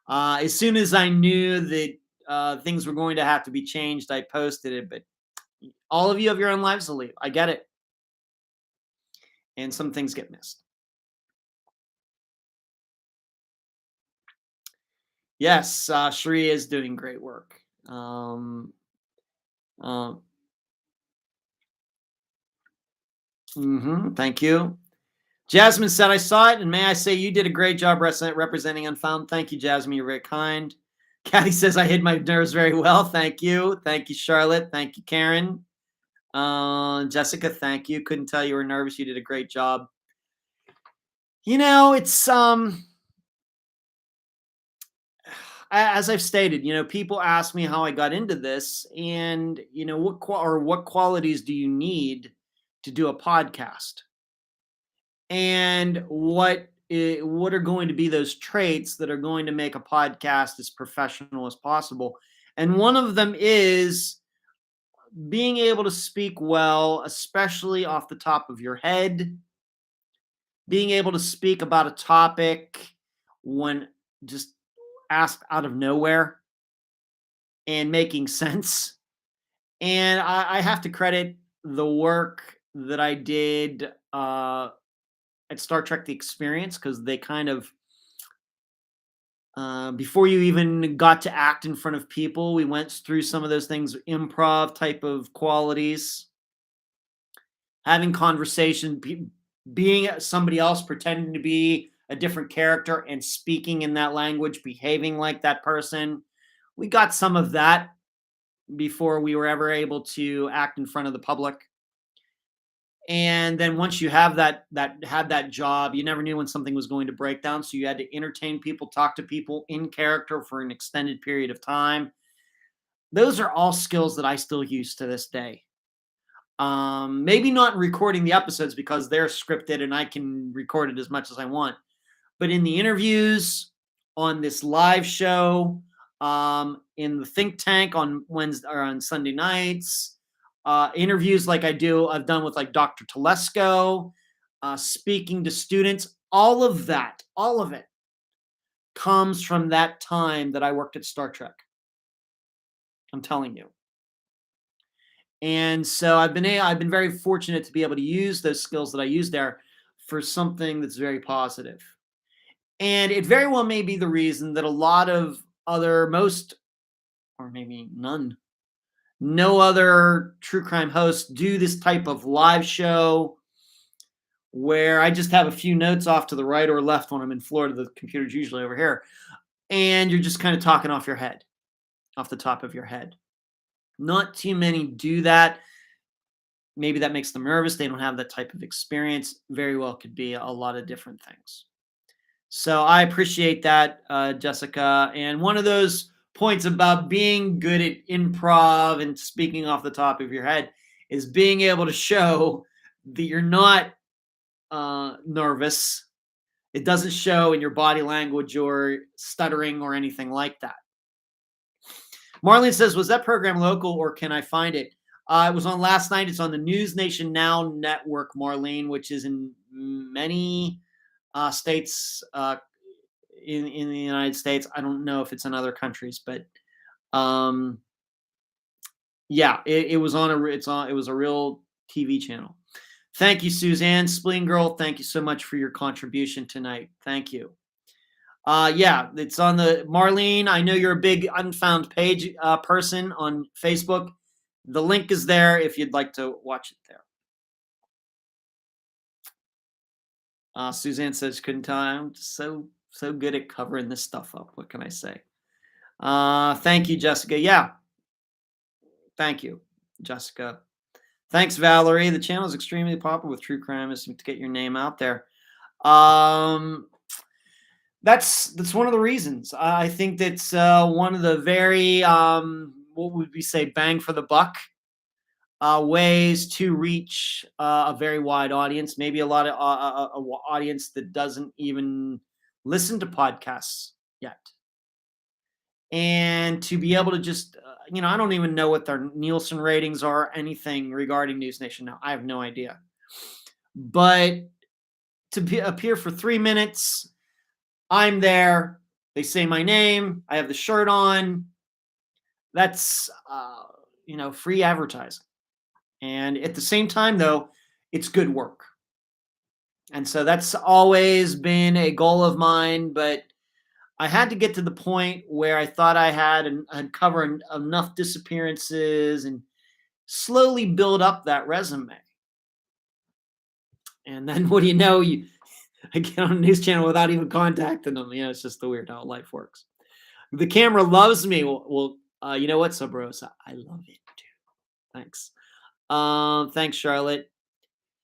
as soon as I knew that things were going to have to be changed, I posted it. But all of you have your own lives to live. I get it. And some things get missed. Yes, Sheree is doing great work. Thank you. Jasmine said, I saw it, and may I say you did a great job representing Unfound. Thank you, Jasmine. You're very kind. Kathy says, I hid my nerves very well. Thank you. Thank you, Charlotte. Thank you, Karen. Jessica, thank you. Couldn't tell you were nervous. You did a great job. It's as I've stated, people ask me how I got into this, and what qualities do you need to do a podcast, and what are going to be those traits that are going to make a podcast as professional as possible. And one of them is being able to speak well, especially off the top of your head, being able to speak about a topic when just asked out of nowhere and making sense. And I have to credit the work that I did at Star Trek: The Experience, because they kind of, before you even got to act in front of people, we went through some of those things, improv type of qualities, having conversation, being somebody else, pretending to be a different character and speaking in that language, behaving like that person. We got some of that before we were ever able to act in front of the public. And then once you have that job, you never knew when something was going to break down. So you had to entertain people, talk to people in character for an extended period of time. Those are all skills that I still use to this day. Maybe not in recording the episodes because they're scripted and I can record it as much as I want. But in the interviews, on this live show, in the think tank on Wednesday or on Sunday nights, interviews like I've done with like Dr. Telesco, speaking to students, all of it comes from that time that I worked at Star Trek. I'm telling you. And so I've been very fortunate to be able to use those skills that I used there for something that's very positive. And it very well may be the reason that a lot of or maybe no other true crime hosts do this type of live show where I just have a few notes off to the right or left when I'm in Florida. The computer's usually over here. And you're just kind of talking off the top of your head. Not too many do that. Maybe that makes them nervous. They don't have that type of experience. Very well could be a lot of different things. So I appreciate that, Jessica. And one of those points about being good at improv and speaking off the top of your head is being able to show that you're not nervous It doesn't show in your body language or stuttering or anything like that. Marlene says, was that program local or can I find it? It was on last night. It's on the News Nation Now network, Marlene, which is in many states in the United States. I don't know if it's in other countries, but yeah, it was on it was a real TV channel. Thank you, Suzanne Spleen Girl. Thank you so much for your contribution tonight. Thank you. Yeah, it's on the Marlene. I know you're a big Unfound page person on Facebook. The link is there if you'd like to watch it there. Suzanne says, couldn't tell. I'm just so good at covering this stuff up. What can I say? Thank you, Jessica. Yeah. Thank you, Jessica. Thanks, Valerie. The channel is extremely popular with true crime to get your name out there. That's one of the reasons. I think that's one of the very what would we say, bang for the buck ways to reach a very wide audience. Maybe a lot of audience that doesn't even listen to podcasts yet, and to be able to just I don't even know what their Nielsen ratings are, anything regarding News Nation Now. I have no idea, but to appear for 3 minutes. I'm there. They say my name. I have the shirt on. That's, free advertising. And at the same time, though, it's good work. And so that's always been a goal of mine. But I had to get to the point where I thought I had covered enough disappearances and slowly build up that resume. And then what do you know? I get on a news channel without even contacting them. It's just the weird how life works. The camera loves me. Well, you know what, Sabrosa? I love it too. Thanks. Thanks, Charlotte.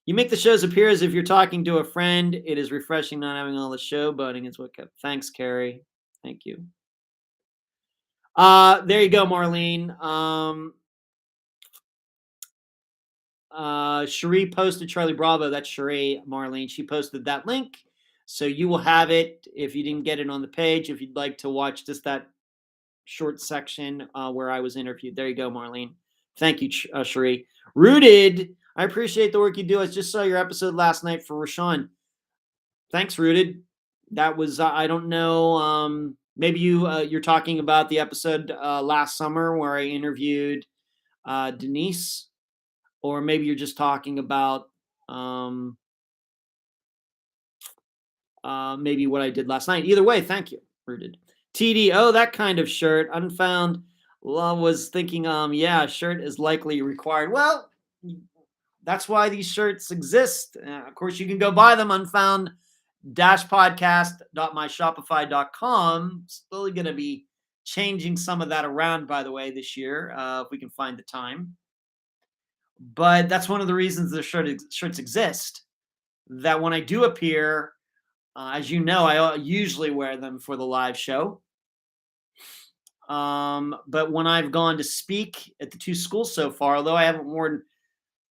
You make the shows appear as if you're talking to a friend. It is refreshing not having all the showboating. It's what kept. Thanks, Carrie. Thank you. There you go, Marlene. Cherie posted Charlie Bravo. That's Cherie, Marlene. She posted that link. So you will have it if you didn't get it on the page. If you'd like to watch just that short section where I was interviewed. There you go, Marlene. Thank you, Cherie. Rooted. I appreciate the work you do. I just saw your episode last night for Rashawn. Thanks, Rooted. That was, I don't know, maybe you're talking about the episode last summer where I interviewed Denise. Or maybe you're just talking about maybe what I did last night. Either way, thank you, Rooted. TD, oh, that kind of shirt. Unfound was thinking, yeah, shirt is likely required. Well, that's why these shirts exist. Of course, you can go buy them. Unfound-podcast.myshopify.com. Slowly going to be changing some of that around, by the way, this year, if we can find the time. But that's one of the reasons the shirts exist, that when I do appear, as you know, I usually wear them for the live show. But when I've gone to speak at the two schools so far, although I haven't worn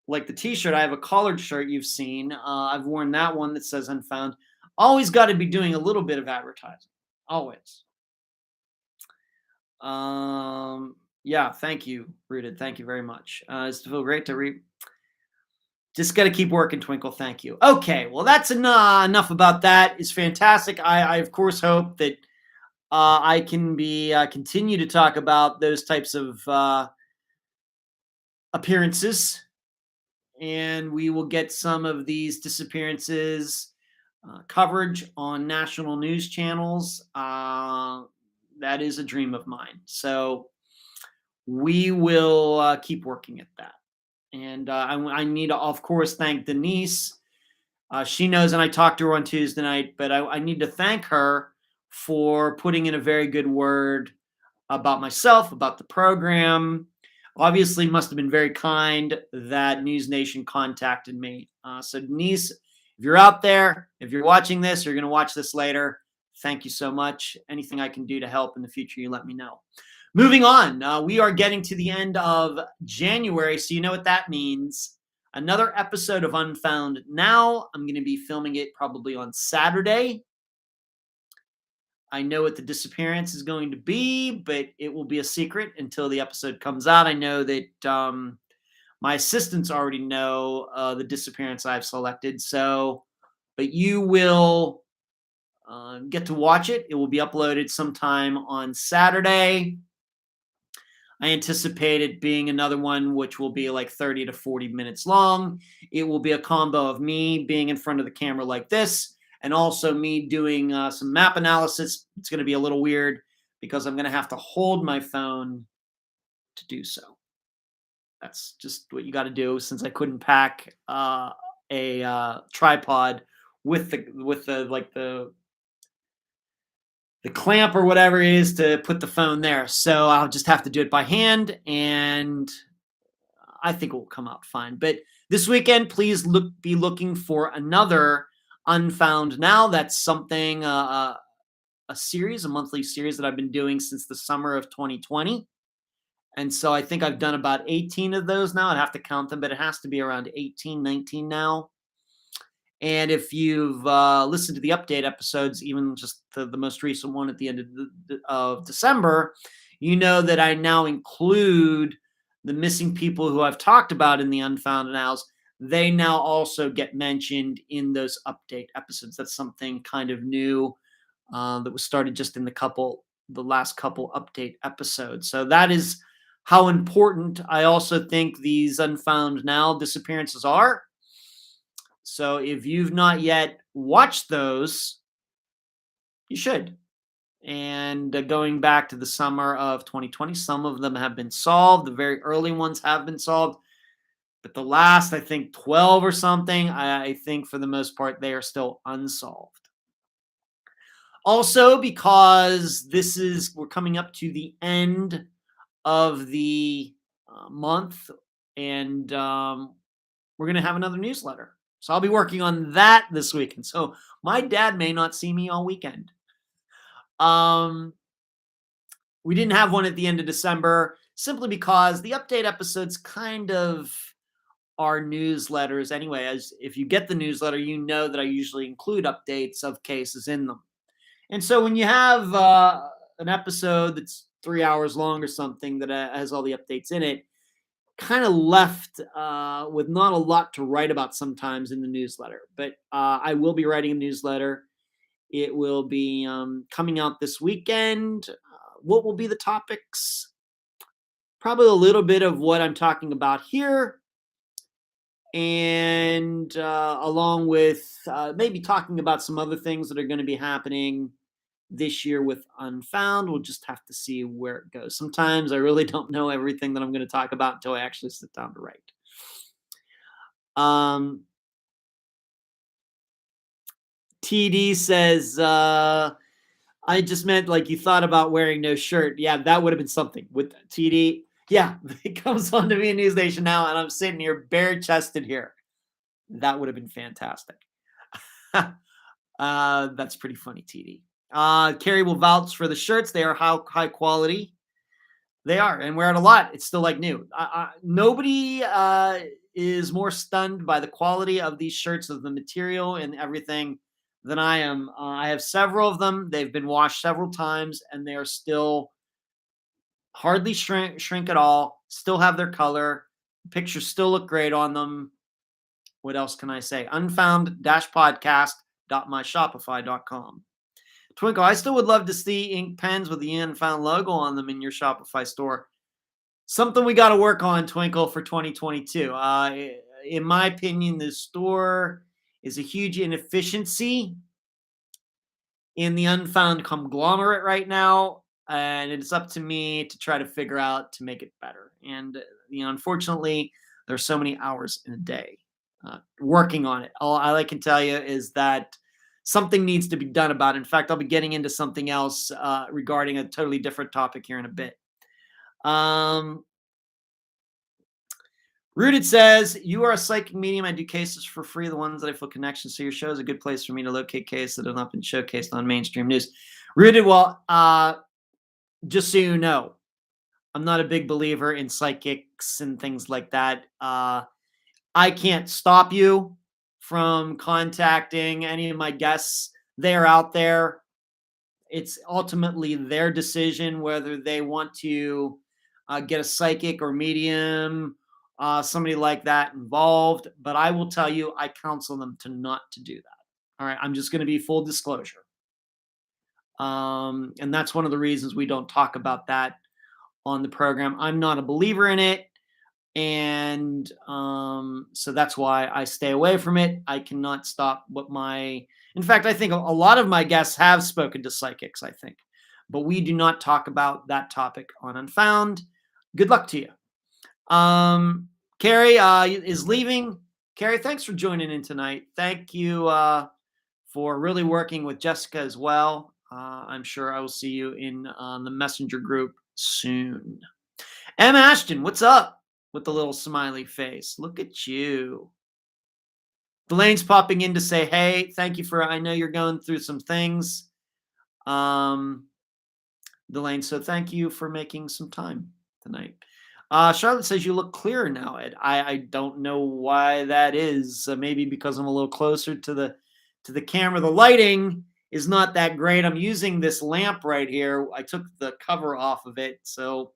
like the t-shirt, I have a collared shirt you've seen. I've worn that one that says Unfound. Always got to be doing a little bit of advertising. Always. Yeah, thank you, Rooted. Thank you very much. It's feel great to read. Just got to keep working, Twinkle. Thank you. Okay, well, that's enough about that. It's fantastic. I of course, hope that I can be continue to talk about those types of appearances, and we will get some of these disappearances coverage on national news channels. That is a dream of mine. So we will keep working at that. And I need to, of course, thank Denise. She knows, and I talked to her on Tuesday night, but I need to thank her for putting in a very good word about myself, about the program. Obviously, must have been very kind that News Nation contacted me. So Denise, if you're out there, if you're watching this, you're going to watch this later. Thank you so much. Anything I can do to help in the future, you let me know. Moving on, we are getting to the end of January, so you know what that means. Another episode of Unfound Now. I'm going to be filming it probably on Saturday. I know what the disappearance is going to be, but it will be a secret until the episode comes out. I know that my assistants already know the disappearance I've selected. So, but you will get to watch it. It will be uploaded sometime on Saturday. I anticipate it being another one which will be like 30 to 40 minutes long. It will be a combo of me being in front of the camera like this and also me doing some map analysis. It's going to be a little weird because I'm going to have to hold my phone to do so. That's just what you got to do since I couldn't pack a tripod with the clamp or whatever it is to put the phone there. So I'll just have to do it by hand, and I think it will come out fine. But this weekend, please be looking for another Unfound Now. That's something, a monthly series that I've been doing since the summer of 2020. And so I think I've done about 18 of those now. I'd have to count them, but it has to be around 18, 19 now. And if you've listened to the update episodes, even just the most recent one at the end of December, you know that I now include the missing people who I've talked about in the Unfound Nows. They now also get mentioned in those update episodes. That's something kind of new that was started just in the last couple update episodes. So that is how important I also think these Unfound Now disappearances are. So if you've not yet watched those, you should. And going back to the summer of 2020, some of them have been solved. The very early ones have been solved. But the last, I think, 12 or something, I think for the most part, they are still unsolved. Also, because we're coming up to the end of the month, and we're going to have another newsletter. So I'll be working on that this weekend. So my dad may not see me all weekend. We didn't have one at the end of December simply because the update episodes kind of are newsletters anyway. As if you get the newsletter, you know that I usually include updates of cases in them. And so when you have an episode that's 3 hours long or something that has all the updates in it, kind of left with not a lot to write about sometimes in the newsletter. But I will be writing a newsletter. It will be coming out this weekend. What will be the topics? Probably a little bit of what I'm talking about here. And along with maybe talking about some other things that are going to be happening this year with Unfound. We'll just have to see where it goes. Sometimes I really don't know everything that I'm going to talk about until I actually sit down to write. TD says, I just meant like you thought about wearing no shirt. Yeah, that would have been something with TD. Yeah, it comes on to me in News Nation now, and I'm sitting here bare-chested here. That would have been fantastic. That's pretty funny, TD. Carrie will vouch for the shirts. They are high quality. They are, and wear it a lot. It's still like new. Nobody is more stunned by the quality of these shirts, of the material and everything, than I am. I have several of them. They've been washed several times, and they are still hardly shrink at all. Still have their color. Pictures still look great on them. What else can I say? Unfound-podcast.myshopify.com. Twinkle, I still would love to see ink pens with the Unfound logo on them in your Shopify store. Something we got to work on, Twinkle, for 2022. In my opinion, the store is a huge inefficiency in the Unfound conglomerate right now, and it's up to me to try to figure out to make it better. And unfortunately, there's so many hours in a day working on it. All I can tell you is that something needs to be done about it. In fact, I'll be getting into something else regarding a totally different topic here in a bit. Rooted says, you are a psychic medium. I do cases for free, the ones that I feel connections. So your show is a good place for me to locate cases that have not been showcased on mainstream news. Rooted, well, just so you know, I'm not a big believer in psychics and things like that. I can't stop you from contacting any of my guests. They're out there. it's ultimately their decision whether they want to get a psychic or medium, somebody like that involved. But I will tell you, I counsel them to not to do that. All right, I'm just going to be full disclosure. And that's one of the reasons we don't talk about that on the program. I'm not a believer in it. And so that's why I stay away from it. I cannot stop in fact, I think a lot of my guests have spoken to psychics, I think, but we do not talk about that topic on Unfound. Good luck to you. Carrie is leaving. Carrie, thanks for joining in tonight. Thank you for really working with Jessica as well. I'm sure I will see you in the messenger group soon. M. Ashton, what's up? With the little smiley face. Look at you. Delaine's popping in to say, hey, thank you I know you're going through some things. Delane, so thank you for making some time tonight. Charlotte says you look clearer now, Ed. I don't know why that is. Maybe because I'm a little closer to the camera. The lighting is not that great. I'm using this lamp right here. I took the cover off of it, so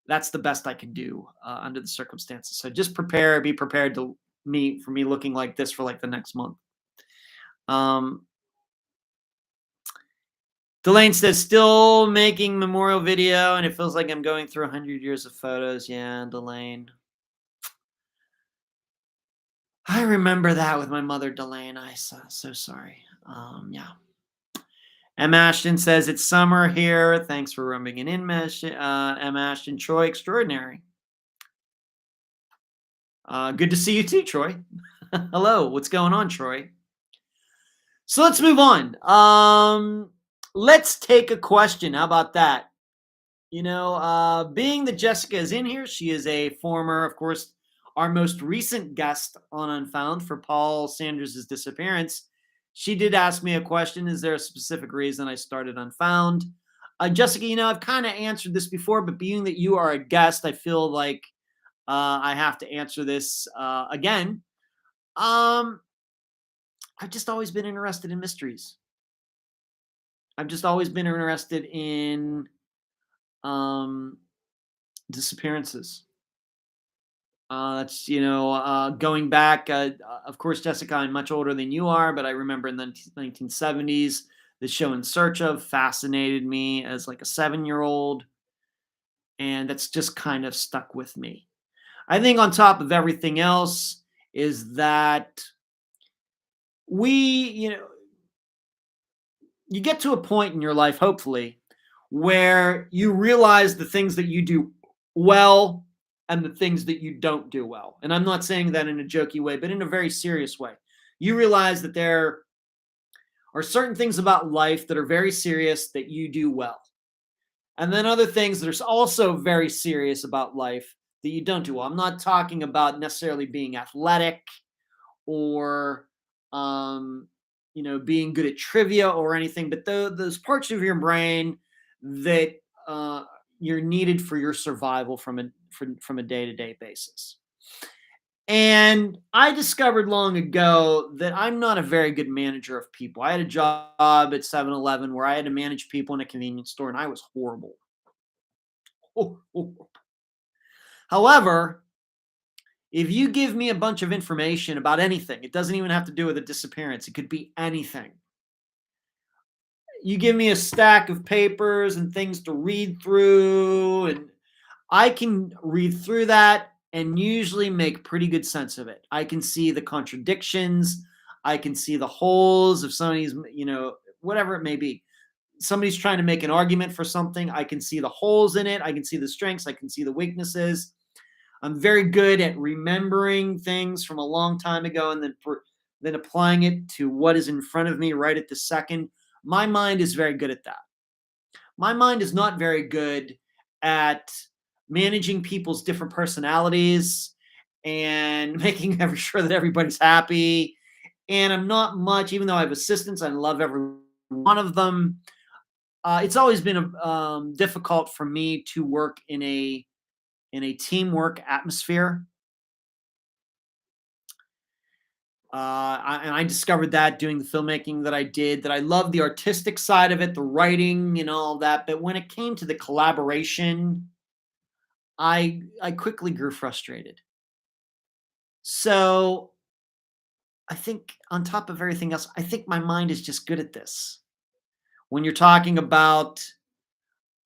that's the best I can do under the circumstances. So just be prepared for me looking like this for like the next month. Delane says, still making memorial video, and it feels like I'm going through 100 years of photos. Yeah, Delane. I remember that with my mother, Delane. So sorry. Yeah. M. Ashton says, it's summer here. Thanks for rubbing it in, M. Ashton. Troy, extraordinary. Good to see you too, Troy. Hello. What's going on, Troy? So let's move on. Let's take a question. How about that? Being that Jessica is in here, she is a former, of course, our most recent guest on Unfound for Paul Sanders' disappearance. She did ask me a question. Is there a specific reason I started Unfound? Jessica, I've kind of answered this before, but being that you are a guest, I feel like I have to answer this again. I've just always been interested in mysteries. I've just always been interested in disappearances. That's, going back, of course, Jessica, I'm much older than you are, but I remember in the 1970s, the show In Search Of fascinated me as like a 7-year-old. And that's just kind of stuck with me. I think on top of everything else is that you get to a point in your life, hopefully, where you realize the things that you do well and the things that you don't do well. And I'm not saying that in a jokey way, but in a very serious way. You realize that there are certain things about life that are very serious that you do well. And then other things that are also very serious about life that you don't do well. I'm not talking about necessarily being athletic or, being good at trivia or anything, but those parts of your brain that you're needed for your survival from a day-to-day basis. And I discovered long ago that I'm not a very good manager of people. I had a job at 7-Eleven where I had to manage people in a convenience store, and I was horrible. However, if you give me a bunch of information about anything, it doesn't even have to do with a disappearance. It could be anything. You give me a stack of papers and things to read through, and I can read through that and usually make pretty good sense of it. I can see the contradictions. I can see the holes of somebody's, whatever it may be. Somebody's trying to make an argument for something. I can see the holes in it. I can see the strengths. I can see the weaknesses. I'm very good at remembering things from a long time ago and then applying it to what is in front of me right at the second. My mind is very good at that. My mind is not very good at managing people's different personalities and making sure that everybody's happy. And I'm not much, even though I have assistants, I love every one of them. It's always been difficult for me to work in a teamwork atmosphere. And I discovered that doing the filmmaking that I did, that I loved the artistic side of it, the writing and all that. But when it came to the collaboration, I quickly grew frustrated. So I think on top of everything else, I think my mind is just good at this. When you're talking about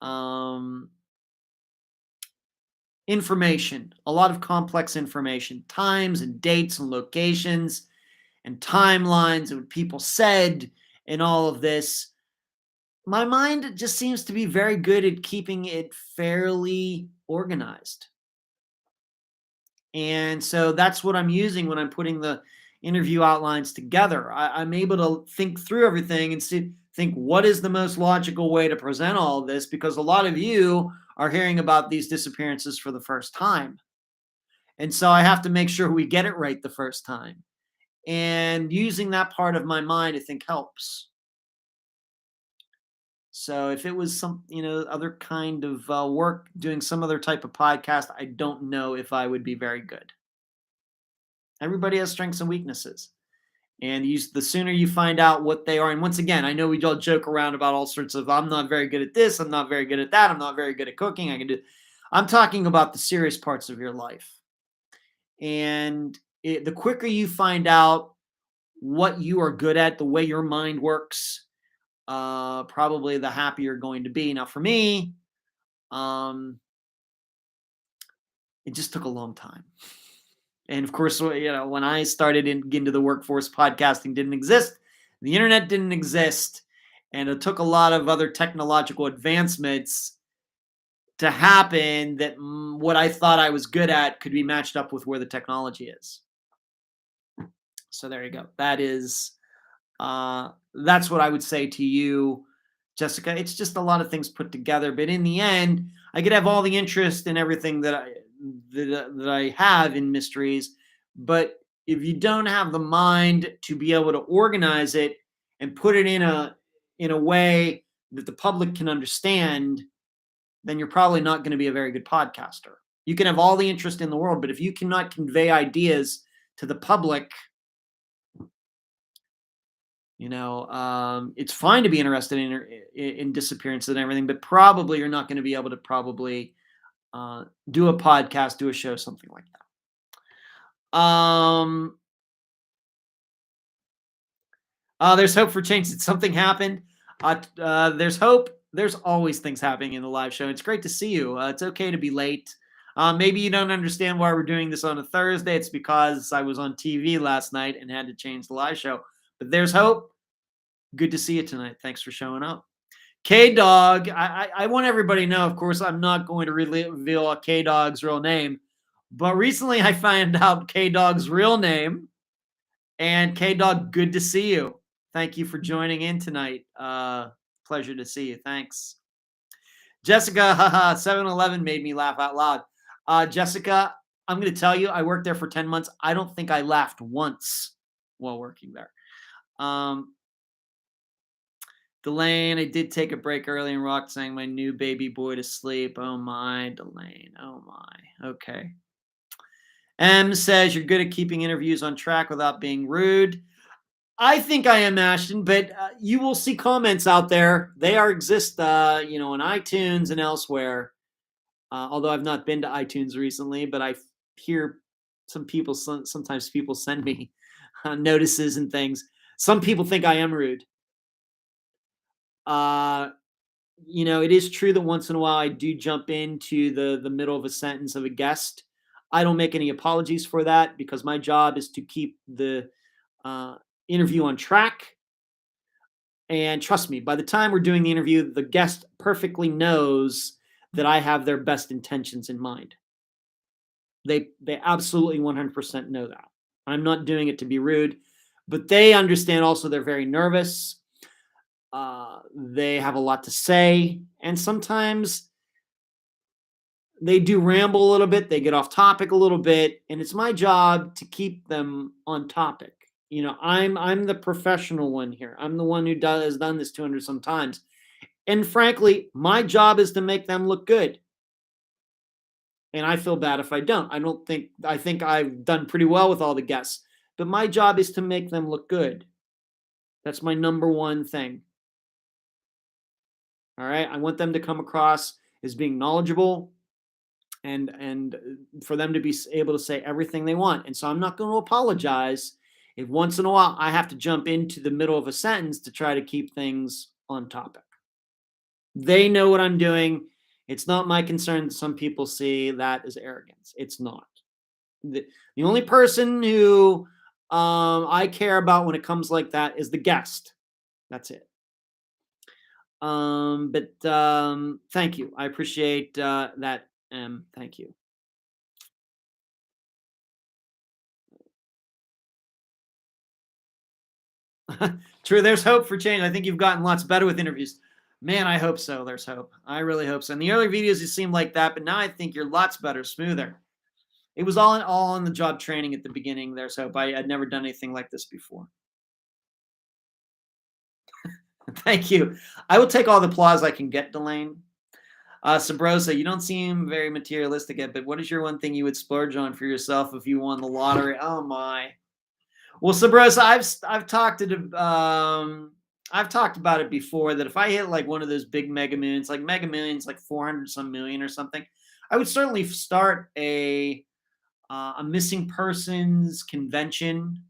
um, information, a lot of complex information, times and dates and locations and timelines and what people said and all of this, my mind just seems to be very good at keeping it fairly organized. And so that's what I'm using when I'm putting the interview outlines together. I'm able to think through everything and think what is the most logical way to present all of this, because a lot of you are hearing about these disappearances for the first time. And so I have to make sure we get it right the first time. And using that part of my mind, I think, helps. So if it was some, other kind of work, doing some other type of podcast, I don't know if I would be very good. Everybody has strengths and weaknesses. And the sooner you find out what they are, and once again, I know we all joke around about all sorts of, I'm not very good at this, I'm not very good at that, I'm not very good at cooking, I'm talking about the serious parts of your life. And the quicker you find out what you are good at, the way your mind works, probably the happier you're going to be. Now, for me, it just took a long time. And of course, when I started into the workforce, podcasting didn't exist. The internet didn't exist. And it took a lot of other technological advancements to happen that what I thought I was good at could be matched up with where the technology is. So there you go. That's what I would say to you, Jessica. It's just a lot of things put together. But in the end, I could have all the interest in everything that I have in mysteries, but if you don't have the mind to be able to organize it and put it in a way that the public can understand, then you're probably not going to be a very good podcaster. You can have all the interest in the world, but if you cannot convey ideas to the public, it's fine to be interested in disappearances and everything, but probably you're not going to be able to do a podcast, do a show, something like that. There's hope for change. Did something happen? There's hope. There's always things happening in the live show. It's great to see you. It's okay to be late. Maybe you don't understand why we're doing this on a Thursday. It's because I was on TV last night and had to change the live show. But there's hope. Good to see you tonight. Thanks for showing up. K-Dog, I want everybody to know, of course, I'm not going to reveal K-Dog's real name, but recently I found out K-Dog's real name. And K-Dog, good to see you. Thank you for joining in tonight. Pleasure to see you. Thanks. Jessica, 7-Eleven made me laugh out loud. Jessica, I'm going to tell you, I worked there for 10 months. I don't think I laughed once while working there. Delane, I did take a break early and rocked, sang my new baby boy to sleep. Oh my, Delane. Oh my. Okay. M says you're good at keeping interviews on track without being rude. I think I am, Ashton, but you will see comments out there. They exist, on iTunes and elsewhere. Although I've not been to iTunes recently, but I hear sometimes people send me notices and things. Some people think I am rude. It is true that once in a while I do jump into the middle of a sentence of a guest. I don't make any apologies for that because my job is to keep the interview on track. And trust me, by the time we're doing the interview, the guest perfectly knows that I have their best intentions in mind. They absolutely 100% know that. I'm not doing it to be rude, but they understand also they're very nervous. They have a lot to say, and sometimes they do ramble a little bit. They get off topic a little bit, and it's my job to keep them on topic. I'm the professional one here. I'm the one who has done this 200 some times. And frankly, my job is to make them look good. And I feel bad if I don't. I think I've done pretty well with all the guests. but my job is to make them look good. That's my number one thing. All right. I want them to come across as being knowledgeable and for them to be able to say everything they want. And so I'm not going to apologize if once in a while I have to jump into the middle of a sentence to try to keep things on topic. They know what I'm doing. It's not my concern that some people see that as arrogance. It's not. The only person who I care about when it comes like that is the guest. That's it. But thank you. I appreciate that. Thank you. True. There's hope for change. I think you've gotten lots better with interviews. Man, I hope so. There's hope. I really hope so. In the earlier videos, you seemed like that, but now I think you're lots better, smoother. It was all on the job training at the beginning. There's hope. I'd never done anything like this before. Thank you. I will take all the applause I can get, Delane. Sabrosa, you don't seem very materialistic yet, but what is your one thing you would splurge on for yourself if you won the lottery? Oh my. Well, Sabrosa, I've talked about it before that if I hit like one of those big Mega Millions, like Mega Millions, like 400 some million or something, I would certainly start a missing persons convention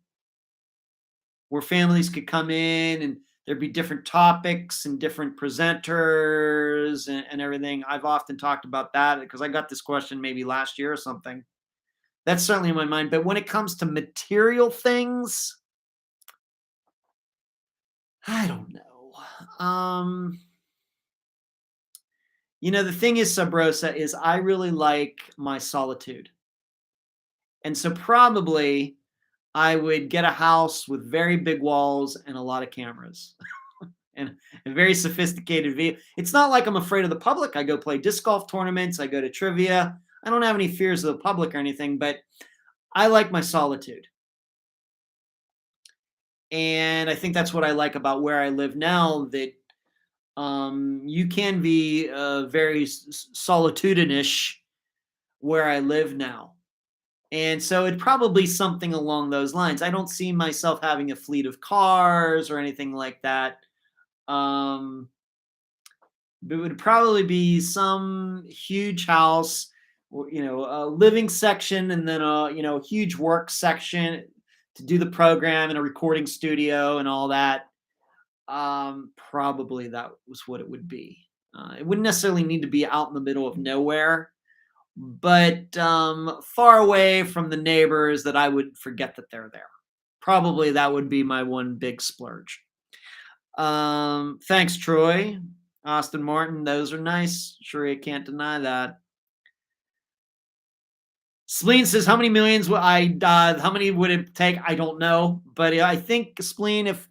where families could come in and there'd be different topics and different presenters and everything. I've often talked about that because I got this question maybe last year or something. That's certainly in my mind. But when it comes to material things, I don't know. The thing is, Sabrosa, is I really like my solitude. And so probably I would get a house with very big walls and a lot of cameras and a very sophisticated view. It's not like I'm afraid of the public. I go play disc golf tournaments. I go to trivia. I don't have any fears of the public or anything, but I like my solitude. And I think that's what I like about where I live now, that you can be very solitudinish where I live now. And so it'd probably something along those lines. I don't see myself having a fleet of cars or anything like that. But it would probably be some huge house, a living section, and then a huge work section to do the program and a recording studio and all that. Probably that was what it would be. It wouldn't necessarily need to be out in the middle of nowhere, but far away from the neighbors that I would forget that they're there. Probably that would be my one big splurge. Thanks, Troy. Austin Martin, those are nice. Sure, you can't deny that. Spleen says, how many millions how many would it take? I don't know. But I think, Spleen, if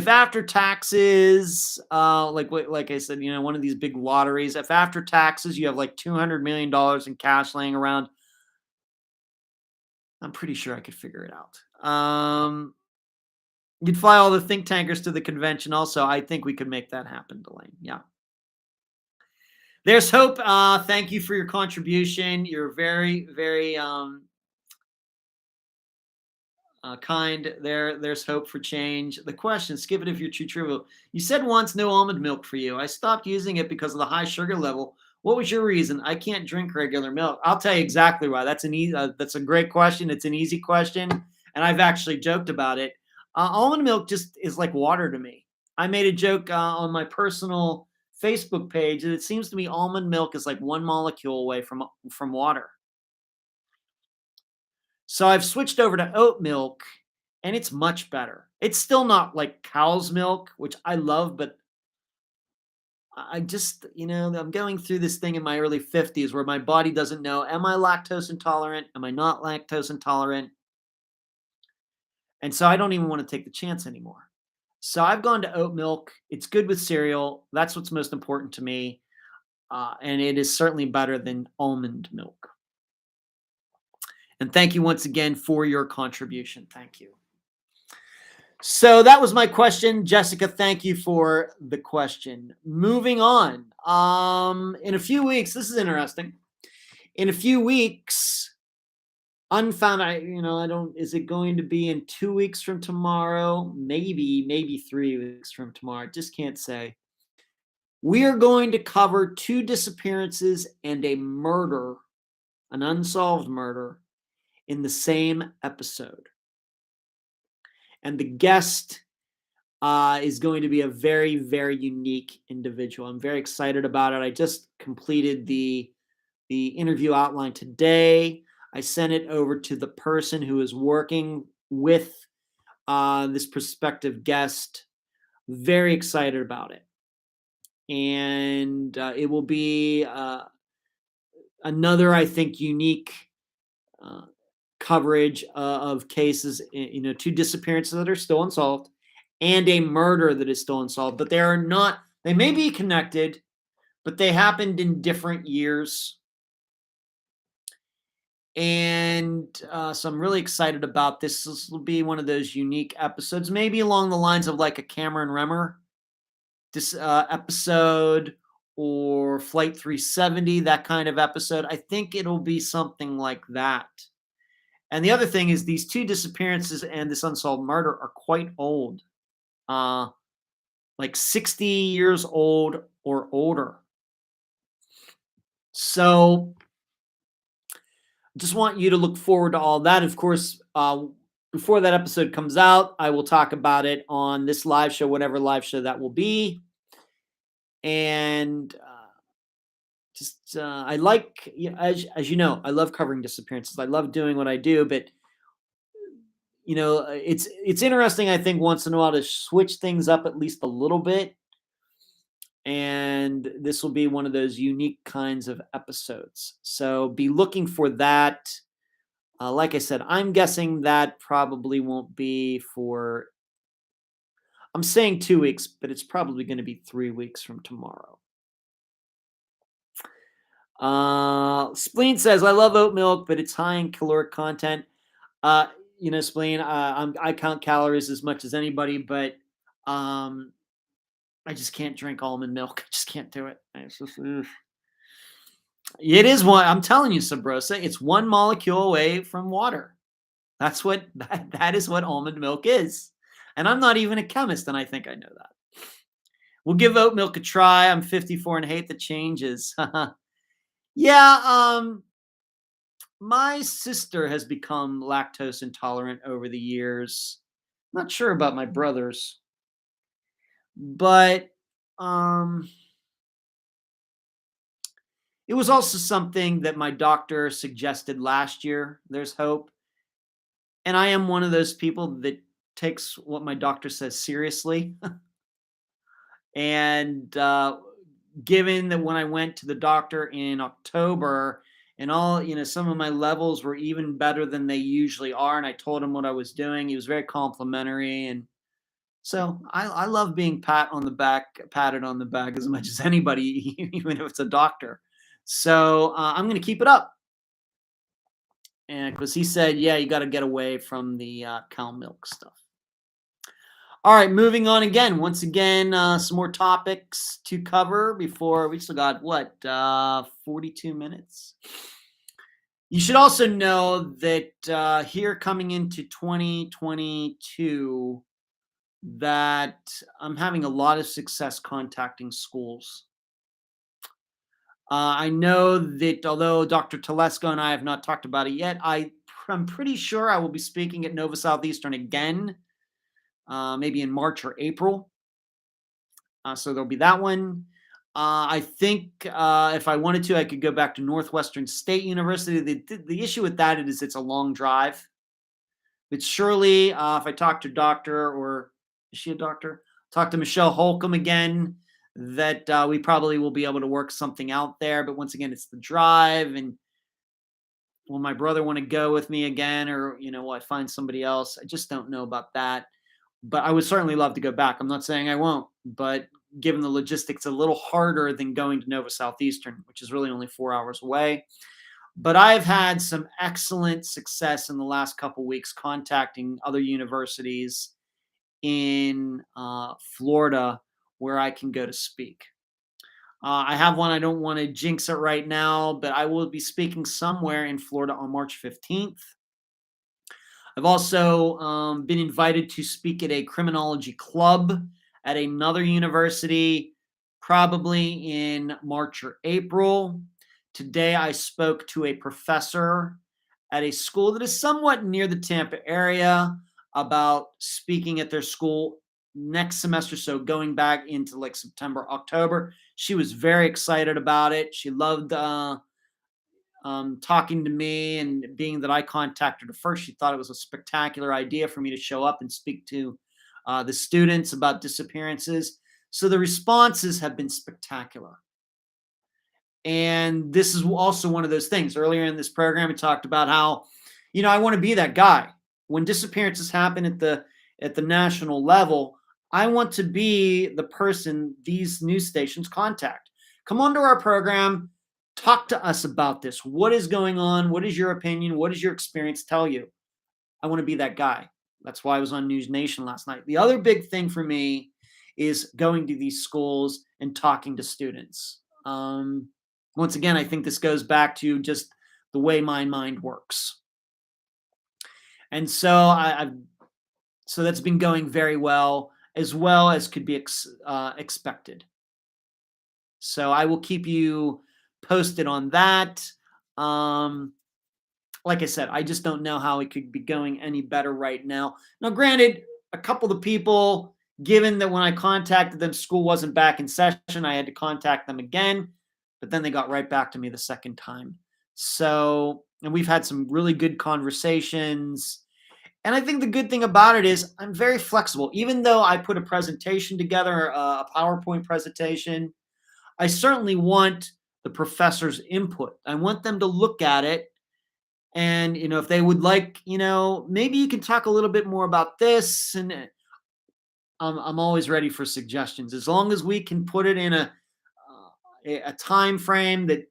after taxes, like I said, one of these big lotteries, if after taxes you have like $200 million in cash laying around, I'm pretty sure I could figure it out. You'd fly all the think tankers to the convention also. I think we could make that happen, Delane. Yeah. There's hope. Thank you for your contribution. You're very, very kind. There's hope for change. The question, skip it if you're too trivial. You said once no almond milk for you. I stopped using it because of the high sugar level. What was your reason? I can't drink regular milk. I'll tell you exactly why. That's a great question. It's an easy question, and I've actually joked about it. Almond milk just is like water to me. I made a joke on my personal Facebook page, and it seems to me almond milk is like one molecule away from water. So I've switched over to oat milk, and it's much better. It's still not like cow's milk, which I love, but I just, I'm going through this thing in my early 50s where my body doesn't know, am I lactose intolerant? Am I not lactose intolerant? And so I don't even want to take the chance anymore. So I've gone to oat milk. It's good with cereal. That's what's most important to me. And it is certainly better than almond milk. And thank you once again for your contribution. Thank you. So that was my question. Jessica, thank you for the question. Moving on. In a few weeks, this is interesting. In a few weeks, Unfound, I don't, is it going to be in 2 weeks from tomorrow? Maybe 3 weeks from tomorrow. Just can't say. We are going to cover two disappearances and a murder, an unsolved murder, in the same episode. And the guest is going to be a very, very unique individual. I'm very excited about it. I just completed the interview outline today. I sent it over to the person who is working with this prospective guest. Very excited about it. And it will be another, I think, unique coverage of cases, two disappearances that are still unsolved and a murder that is still unsolved. But they may be connected, but they happened in different years. And so I'm really excited about this. This will be one of those unique episodes, maybe along the lines of like a Cameron Remmer episode or Flight 370, that kind of episode. I think it'll be something like that. And the other thing is these two disappearances and this unsolved murder are quite old, like 60 years old or older. So just want you to look forward to all that. Of course, before that episode comes out, I will talk about it on this live show, whatever live show that will be. And I like, as you know, I love covering disappearances. I love doing what I do, but it's interesting, I think, once in a while to switch things up at least a little bit. And this will be one of those unique kinds of episodes. So be looking for that. Like I said, I'm guessing that probably won't be for, I'm saying 2 weeks, but it's probably going to be 3 weeks from tomorrow. Spleen says, I love oat milk, but it's high in caloric content. Spleen, I count calories as much as anybody, but I just can't drink almond milk. I just can't do it. It is one. I'm telling you, Sabrosa, it's one molecule away from water. That is what almond milk is. And I'm not even a chemist, and I think I know that. We'll give oat milk a try. I'm 54 and hate the changes. Yeah, my sister has become lactose intolerant over the years. Not sure about my brothers, but it was also something that my doctor suggested last year. There's hope. And I am one of those people that takes what my doctor says seriously. And given that when I went to the doctor in October and all, some of my levels were even better than they usually are, and I told him what I was doing, he was very complimentary. And so I love being patted on the back as much as anybody, even if it's a doctor. So I'm going to keep it up. And because he said, yeah, you got to get away from the cow milk stuff. All right, moving on again. Once again, some more topics to cover before we still got 42 minutes. You should also know that here coming into 2022, that I'm having a lot of success contacting schools. I know that although Dr. Telesco and I have not talked about it yet, I'm pretty sure I will be speaking at Nova Southeastern again, maybe in March or April. So there'll be that one. I think if I wanted to, I could go back to Northwestern State University. The issue with that is it's a long drive. But surely, if I talk to is she a doctor? Talk to Michelle Holcomb again, that we probably will be able to work something out there. But once again, it's the drive. And will my brother want to go with me again? Or, will I find somebody else? I just don't know about that. But I would certainly love to go back. I'm not saying I won't. But given the logistics, a little harder than going to Nova Southeastern, which is really only 4 hours away. But I've had some excellent success in the last couple of weeks contacting other universities in Florida where I can go to speak. I have one. I don't want to jinx it right now, but I will be speaking somewhere in Florida on March 15th. I've also been invited to speak at a criminology club at another university, probably in March or April. Today, I spoke to a professor at a school that is somewhat near the Tampa area about speaking at their school next semester. So going back into like September, October. She was very excited about it. She loved talking to me, and being that I contacted her first, she thought it was a spectacular idea for me to show up and speak to the students about disappearances. So the responses have been spectacular. And this is also one of those things. Earlier in this program, we talked about how, I want to be that guy. When disappearances happen at the national level, I want to be the person these news stations contact. Come onto our program, talk to us about this. What is going on? What is your opinion? What does your experience tell you? I want to be that guy. That's why I was on News Nation last night. The other big thing for me is going to these schools and talking to students. Once again, I think this goes back to just the way my mind works. And so so that's been going very well as could be expected. So I will keep you posted on that. Like I said, I just don't know how it could be going any better right now. Now, granted, a couple of the people, given that when I contacted them, school wasn't back in session, I had to contact them again, but then they got right back to me the second time. So, and we've had some really good conversations. And I think the good thing about it is I'm very flexible. Even though I put a presentation together, a PowerPoint presentation, I certainly want the professor's input. I want them to look at it. And, if they would like, maybe you can talk a little bit more about this. And I'm always ready for suggestions. As long as we can put it in a time frame that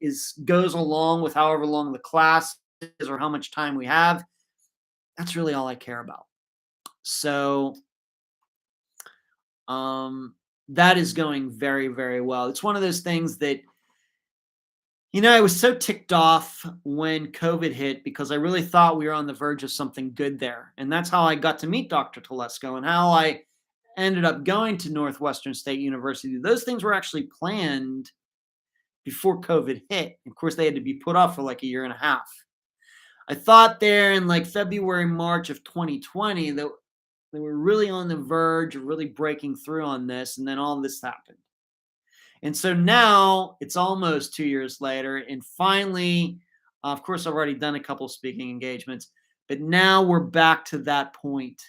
goes along with however long the class is or how much time we have, that's really all I care about. So that is going very, very well. It's one of those things that, I was so ticked off when COVID hit because I really thought we were on the verge of something good there. And that's how I got to meet Dr. Telesco and how I ended up going to Northwestern State University. Those things were actually planned before COVID hit. Of course, they had to be put off for like a year and a half. I thought there in like February, March of 2020 that they were really on the verge of really breaking through on this. And then all this happened. And so now it's almost 2 years later. And finally, of course, I've already done a couple of speaking engagements, but now we're back to that point.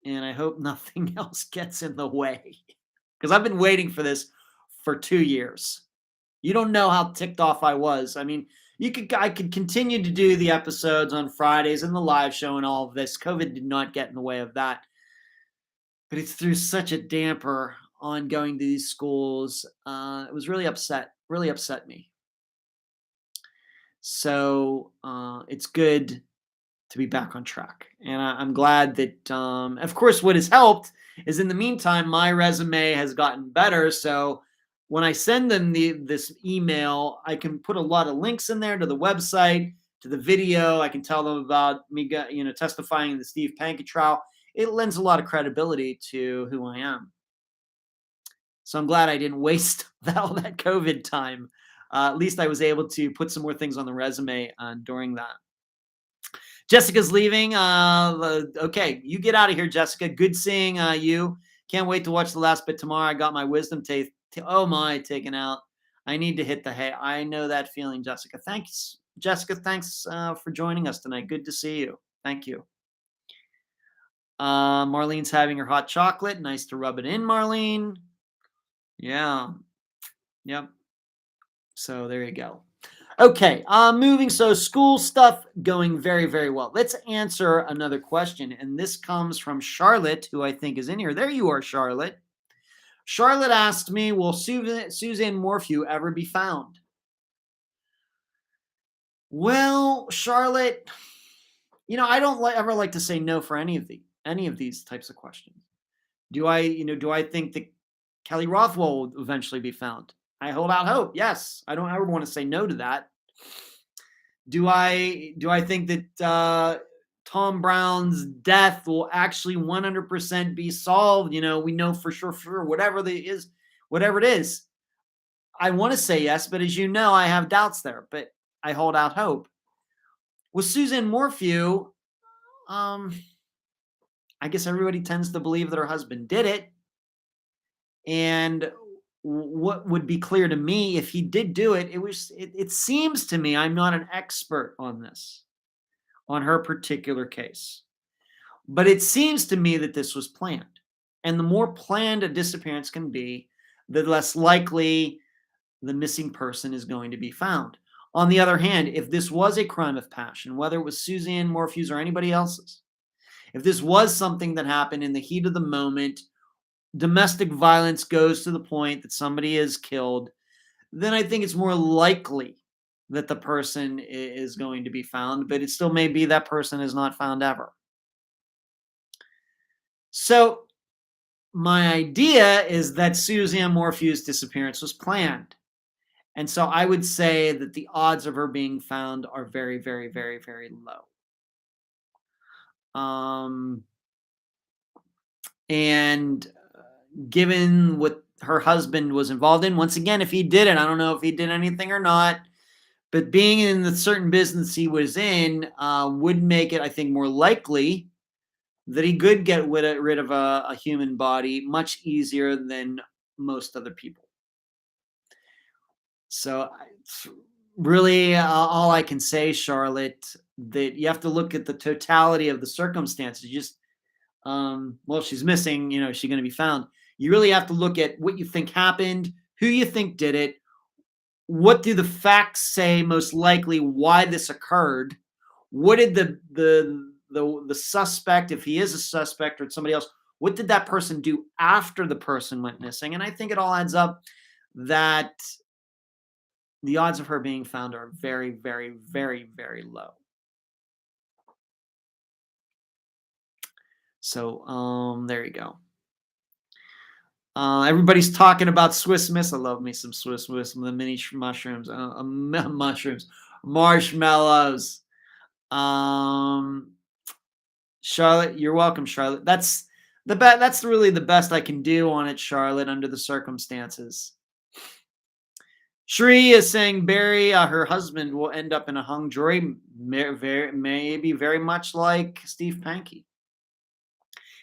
And I hope nothing else gets in the way because I've been waiting for this for 2 years. You don't know how ticked off I was. I mean, I could continue to do the episodes on Fridays and the live show and all of this. COVID did not get in the way of that. But it's through such a damper on going to these schools. It was really upset me. So it's good to be back on track. And I'm glad that, of course, what has helped is in the meantime, my resume has gotten better. So when I send them this email, I can put a lot of links in there to the website, to the video. I can tell them about me, testifying in the Steve Pankey trial. It lends a lot of credibility to who I am. So I'm glad I didn't waste all that COVID time. At least I was able to put some more things on the resume during that. Jessica's leaving. Okay, you get out of here, Jessica. Good seeing you. Can't wait to watch the last bit tomorrow. I got my wisdom teeth. Taken out. I need to hit the hay. I know that feeling, Jessica. Thanks, Jessica. Thanks for joining us tonight. Good to see you. Thank you. Marlene's having her hot chocolate. Nice to rub it in, Marlene. Yeah. Yep. So there you go. Okay. Moving. So school stuff going very, very well. Let's answer another question. And this comes from Charlotte, who I think is in here. There you are, Charlotte. Charlotte asked me, will Suzanne Morphew ever be found? Well, Charlotte, I don't ever like to say no for any of these types of questions. Do I think that Kelly Rothwell will eventually be found? I hold out hope. Yes. I don't ever want to say no to that. Do I think that Tom Brown's death will actually 100% be solved. We know for sure, whatever it is. I want to say yes, but as you know, I have doubts there, but I hold out hope. With Suzanne Morphew, I guess everybody tends to believe that her husband did it. And what would be clear to me, if he did do it, it seems to me, I'm not an expert on this, on her particular case, but it seems to me that this was planned. And the more planned a disappearance can be, the less likely the missing person is going to be found. On the other hand, if this was a crime of passion, whether it was Suzanne Morphew's or anybody else's, if this was something that happened in the heat of the moment, domestic violence goes to the point that somebody is killed, then I think it's more likely that the person is going to be found, but it still may be that person is not found ever. So my idea is that Suzanne Morphew's disappearance was planned. And so I would say that the odds of her being found are very, very, very, very low. And given what her husband was involved in, once again, if he did it, I don't know if he did anything or not, but being in the certain business he was in would make it, I think, more likely that he could get rid of a human body much easier than most other people. So really all I can say, Charlotte, that you have to look at the totality of the circumstances. Just, well, she's missing, is she going to be found? You really have to look at what you think happened, who you think did it, what do the facts say most likely why this occurred, what did the suspect, if he is a suspect or somebody else, what did that person do after the person went missing? And I think it all adds up that the odds of her being found are very, very, very, very low. So there you go. Everybody's talking about Swiss Miss. I love me some Swiss Miss, the mini mushrooms, marshmallows. Charlotte, you're welcome, Charlotte. That's really the best I can do on it, Charlotte, under the circumstances. Shri is saying Barry, her husband, will end up in a hung jury, maybe very much like Steve Pankey.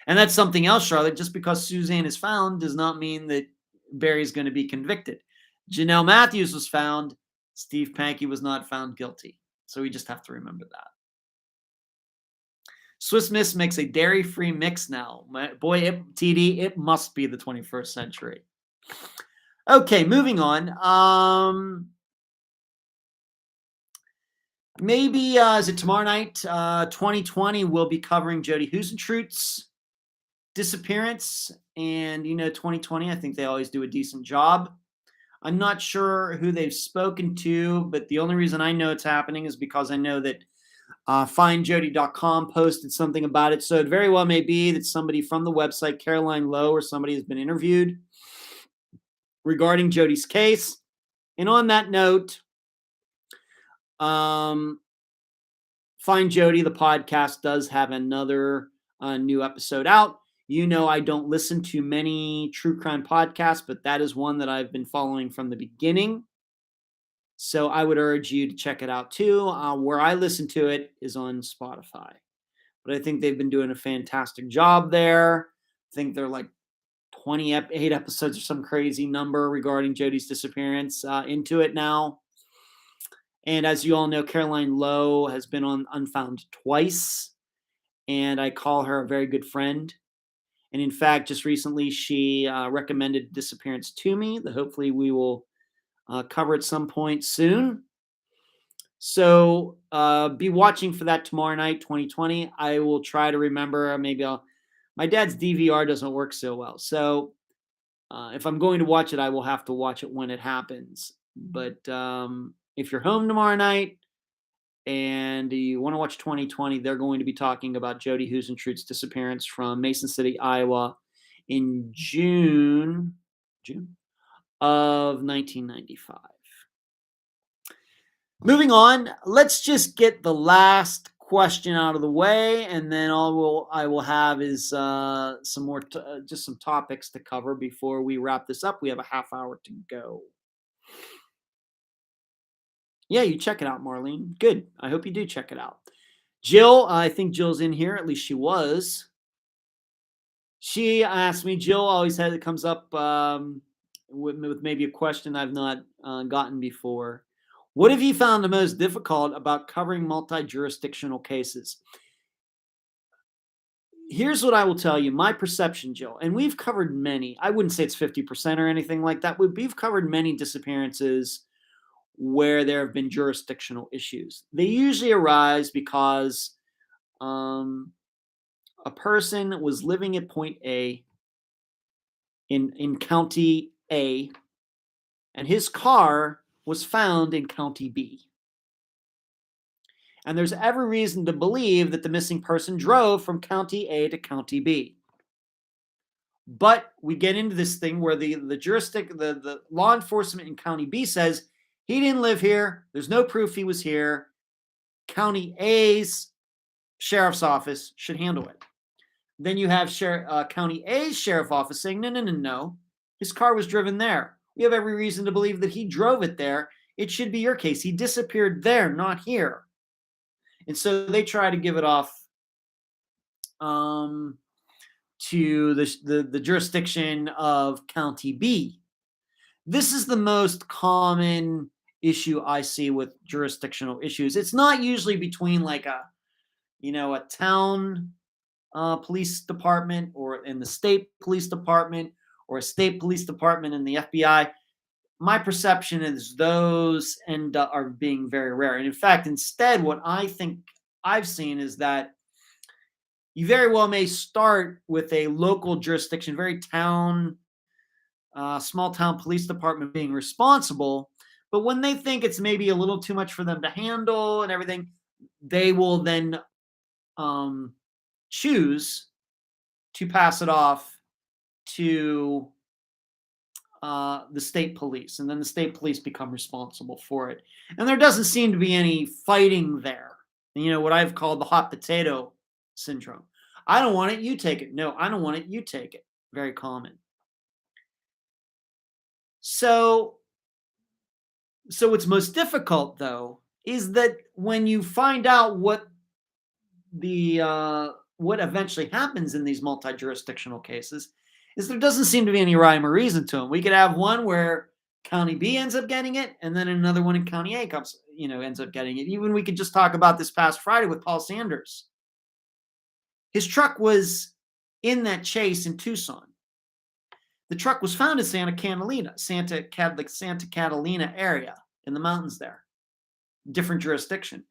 And that's something else, Charlotte. Just because Suzanne is found does not mean that Barry's going to be convicted. Janelle Matthews was found. Steve Pankey was not found guilty. So we just have to remember that. Swiss Miss makes a dairy-free mix now. Boy, TD, it must be the 21st century. Okay, moving on. Maybe, is it tomorrow night? 2020, we'll be covering Jody Huisentruit's disappearance. And, 2020, I think they always do a decent job. I'm not sure who they've spoken to, but the only reason I know it's happening is because I know that findjody.com posted something about it. So it very well may be that somebody from the website, Caroline Lowe, or somebody has been interviewed regarding Jody's case. And on that note, Find Jody, the podcast, does have another new episode out. I don't listen to many true crime podcasts, but that is one that I've been following from the beginning. So I would urge you to check it out too. Where I listen to it is on Spotify. But I think they've been doing a fantastic job there. I think they're like 28 episodes or some crazy number regarding Jody's disappearance into it now. And as you all know, Caroline Lowe has been on Unfound twice. And I call her a very good friend. And in fact, just recently, she recommended Disappearance to me that hopefully we will cover at some point soon. So be watching for that tomorrow night, 2020. I will try to remember. My dad's DVR doesn't work so well. So if I'm going to watch it, I will have to watch it when it happens. But if you're home tomorrow night and you want to watch 2020, they're going to be talking about Jody Huisentruit's disappearance from Mason City, Iowa in June of 1995. Moving on, let's just get the last question out of the way, and then I will have is some more just some topics to cover before we wrap this up. We have a half hour to go. Yeah, you check it out, Marlene. Good. I hope you do check it out. Jill, I think Jill's in here. At least she was. She asked me. Jill always comes up with maybe a question I've not gotten before. What have you found the most difficult about covering multi-jurisdictional cases? Here's what I will tell you, my perception, Jill, and we've covered many. I wouldn't say it's 50% or anything like that. We've covered many disappearances where there have been jurisdictional issues. They usually arise because a person was living at point A in county A, and his car was found in county B. And there's every reason to believe that the missing person drove from county A to county B. But we get into this thing where the law enforcement in county B says he didn't live here. There's no proof he was here. County A's sheriff's office should handle it. Then you have county A's sheriff office saying, no. His car was driven there. We have every reason to believe that he drove it there. It should be your case. He disappeared there, not here. And so they try to give it off to the jurisdiction of County B. This is the most common issue I see with jurisdictional issues. It's not usually between like a town police department or in the state police department or a state police department in the FBI. My perception is those are being very rare. And in fact, instead, what I think I've seen is that you very well may start with a local jurisdiction, very small town police department being responsible. But when they think it's maybe a little too much for them to handle and everything, they will then choose to pass it off to the state police, and then the state police become responsible for it. And there doesn't seem to be any fighting there. What I've called the hot potato syndrome. I don't want it, you take it. No, I don't want it, you take it. Very common. So what's most difficult, though, is that when you find out what eventually happens in these multi-jurisdictional cases, is there doesn't seem to be any rhyme or reason to them. We could have one where County B ends up getting it, and then another one in County A ends up getting it. Even we could just talk about this past Friday with Paul Sanders. His truck was in that chase in Tucson. The truck was found in Santa Catalina area in the mountains there. Different jurisdiction.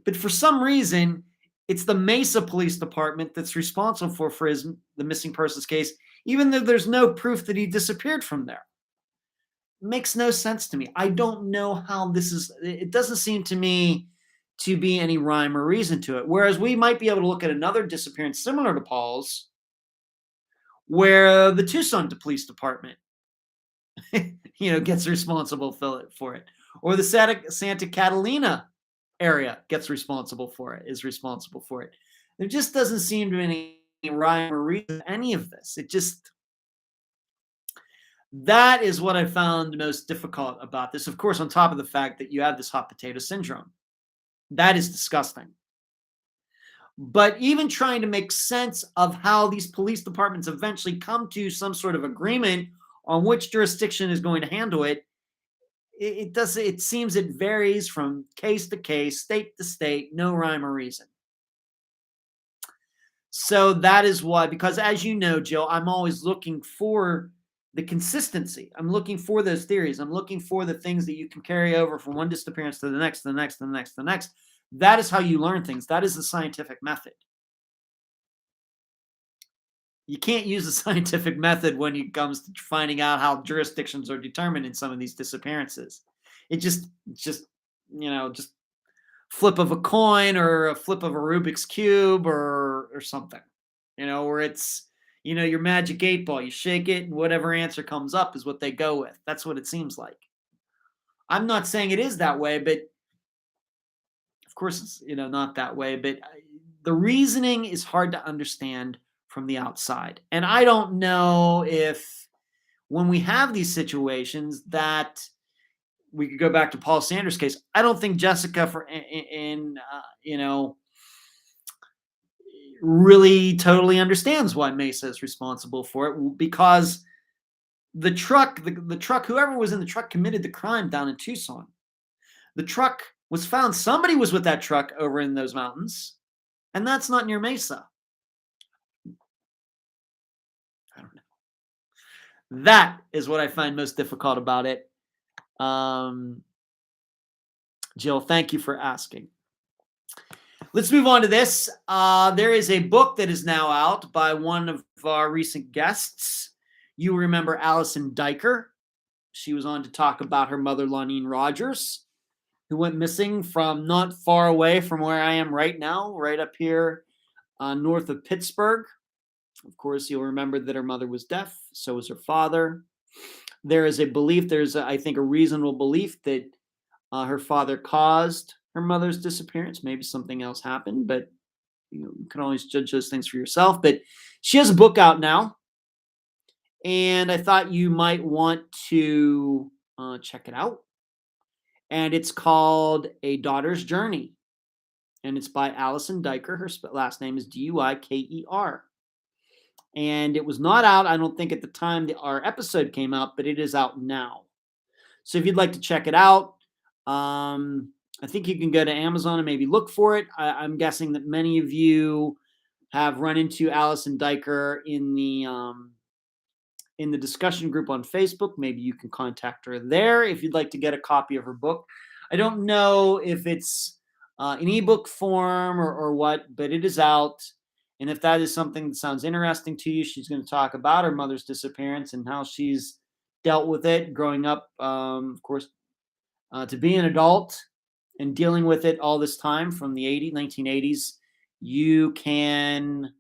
But for some reason, it's the Mesa Police Department that's responsible for the missing persons case, even though there's no proof that he disappeared from there. It makes no sense to me. I don't know how it doesn't seem to me to be any rhyme or reason to it. Whereas we might be able to look at another disappearance similar to Paul's, where the Tucson Police Department, gets responsible for it, or the Santa Catalina area is responsible for it. There just doesn't seem to be any rhyme or reason to any of this. That is what I found most difficult about this. Of course, on top of the fact that you have this hot potato syndrome. That is disgusting. But even trying to make sense of how these police departments eventually come to some sort of agreement on which jurisdiction is going to handle it, it seems it varies from case to case, state to state, no rhyme or reason. So that is why, because as you know, Jill, I'm always looking for the consistency. I'm looking for those theories. I'm looking for the things that you can carry over from one disappearance to the next, the next, the next, the next. That is how you learn things. That is the scientific method. You can't use the scientific method when it comes to finding out how jurisdictions are determined in some of these disappearances. It just flip of a coin or a flip of a Rubik's Cube or something, where it's, your magic 8-ball. You shake it and whatever answer comes up is what they go with. That's what it seems like. I'm not saying it is that way, but of course, it's, not that way, but the reasoning is hard to understand from the outside. And I don't know if when we have these situations that we could go back to Paul Sanders' case. I don't think Jessica really totally understands why Mesa is responsible for it, because the truck, whoever was in the truck committed the crime down in Tucson. The truck was found. Somebody was with that truck over in those mountains, and that's not near Mesa. I don't know. That is what I find most difficult about it. Jill, thank you for asking. Let's move on to this. There is a book that is now out by one of our recent guests. You remember Allison Diker. She was on to talk about her mother, Lonine Rogers, who went missing from not far away from where I am right now, right up here north of Pittsburgh. Of course, you'll remember that her mother was deaf. So was her father. There is a belief, I think, a reasonable belief that her father caused her mother's disappearance. Maybe something else happened, but you can always judge those things for yourself. But she has a book out now, and I thought you might want to check it out. And it's called A Daughter's Journey, and it's by Allison Diker. Her last name is Duiker. And it was not out, I don't think, at the time our episode came out, but it is out now. So if you'd like to check it out, I think you can go to Amazon and maybe look for it. I'm guessing that many of you have run into Allison Diker in the discussion group on Facebook. Maybe you can contact her there if you'd like to get a copy of her book. I don't know if it's in ebook form or what, but it is out. And if that is something that sounds interesting to you, she's going to talk about her mother's disappearance and how she's dealt with it growing up, of course, to be an adult and dealing with it all this time from the 1980s. You can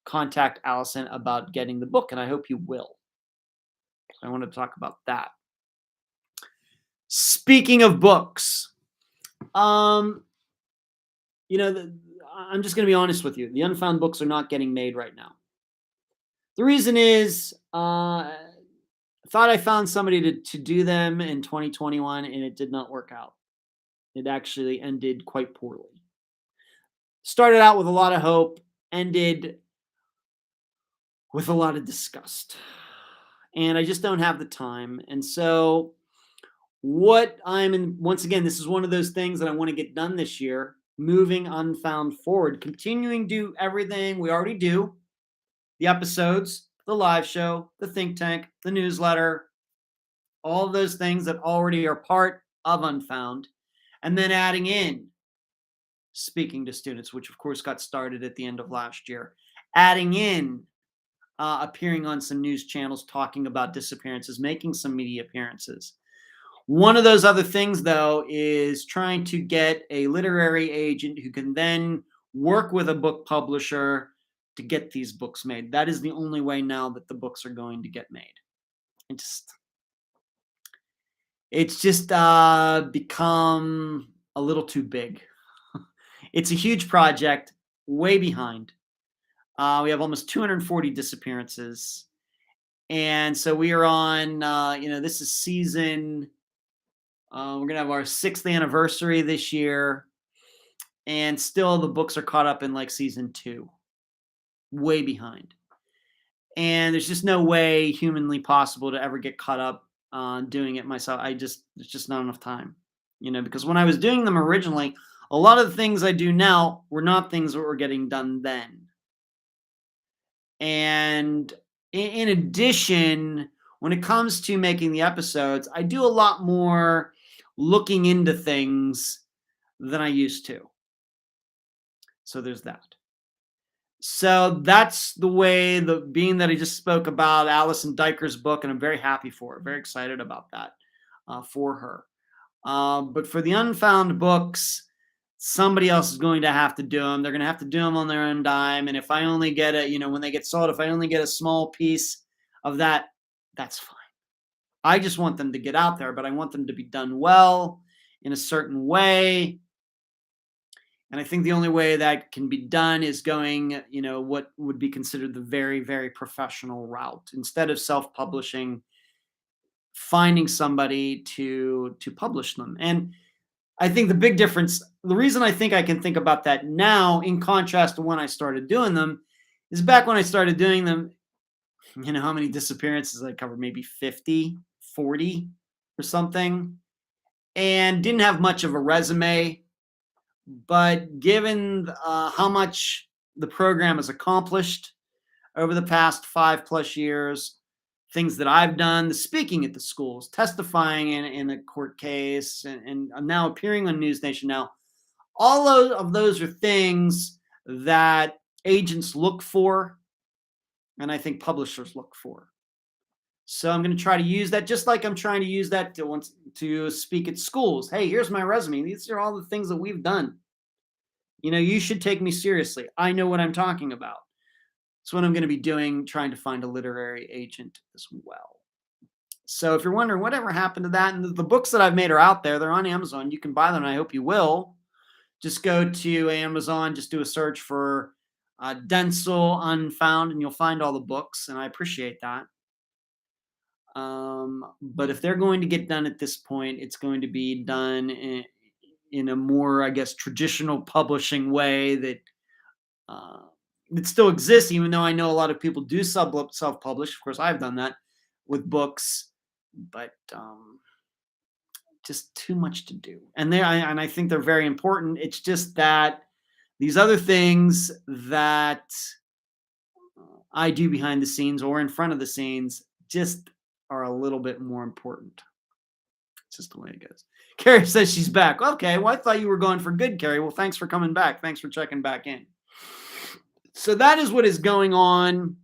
contact Allison about getting the book, and I hope you will. I want to talk about that. Speaking of books, I'm just going to be honest with you. The Unfound books are not getting made right now. The reason is I thought I found somebody to do them in 2021, and it did not work out. It actually ended quite poorly. Started out with a lot of hope, ended with a lot of disgust. And I just don't have the time. And so once again, this is one of those things that I want to get done this year, moving Unfound forward, continuing to do everything we already do, the episodes, the live show, the think tank, the newsletter, all those things that already are part of Unfound, and then adding in speaking to students, which of course got started at the end of last year, adding in appearing on some news channels talking about disappearances, making some media appearances. One of those other things, though, is trying to get a literary agent who can then work with a book publisher to get these books made. That is the only way now that the books are going to get made. It's just become a little too big. It's a huge project, way behind. We have almost 240 disappearances. And so we are on, this is season, we're going to have our 6th anniversary this year. And still the books are caught up in like season 2, way behind. And there's just no way humanly possible to ever get caught up doing it myself. There's just not enough time, because when I was doing them originally, a lot of the things I do now were not things that were getting done then. And in addition, when it comes to making the episodes, I do a lot more looking into things than I used to. So there's that. So that's the way, being that I just spoke about Allison Diker's book, and I'm very happy for it, very excited about that for her. But for the Unfound books, somebody else is going to have to do them. They're going to have to do them on their own dime. And if I only get when they get sold, if I only get a small piece of that, that's fine. I just want them to get out there, but I want them to be done well in a certain way. And I think the only way that can be done is going, what would be considered the very, very professional route. Instead of self-publishing, finding somebody to publish them. And I think the big difference, the reason I think I can think about that now in contrast to when I started doing them, is back when I started doing them, how many disappearances I covered? Maybe 50, 40 or something, and didn't have much of a resume. But given how much the program has accomplished over the past 5+ years, things that I've done, the speaking at the schools, testifying in a court case, and I'm now appearing on News Nation now, all of those are things that agents look for, and I think publishers look for. So I'm going to try to use that, just like I'm trying to use that to speak at schools. Hey, here's my resume. These are all the things that we've done. You should take me seriously. I know what I'm talking about. That's what I'm going to be doing, trying to find a literary agent as well. So if you're wondering whatever happened to that, and the books that I've made are out there. They're on Amazon. You can buy them, and I hope you will. Just go to Amazon, just do a search for Denzel Unfound, and you'll find all the books, and I appreciate that. But if they're going to get done at this point, it's going to be done in a more, I guess, traditional publishing way that it still exists, even though I know a lot of people do self-publish. Of course, I've done that with books, but just too much to do. And I think they're very important. It's just that these other things that I do behind the scenes or in front of the scenes just are a little bit more important. It's just the way it goes. Carrie says she's back. Okay, well, I thought you were going for good, Carrie. Well, thanks for coming back. Thanks for checking back in. So that is what is going on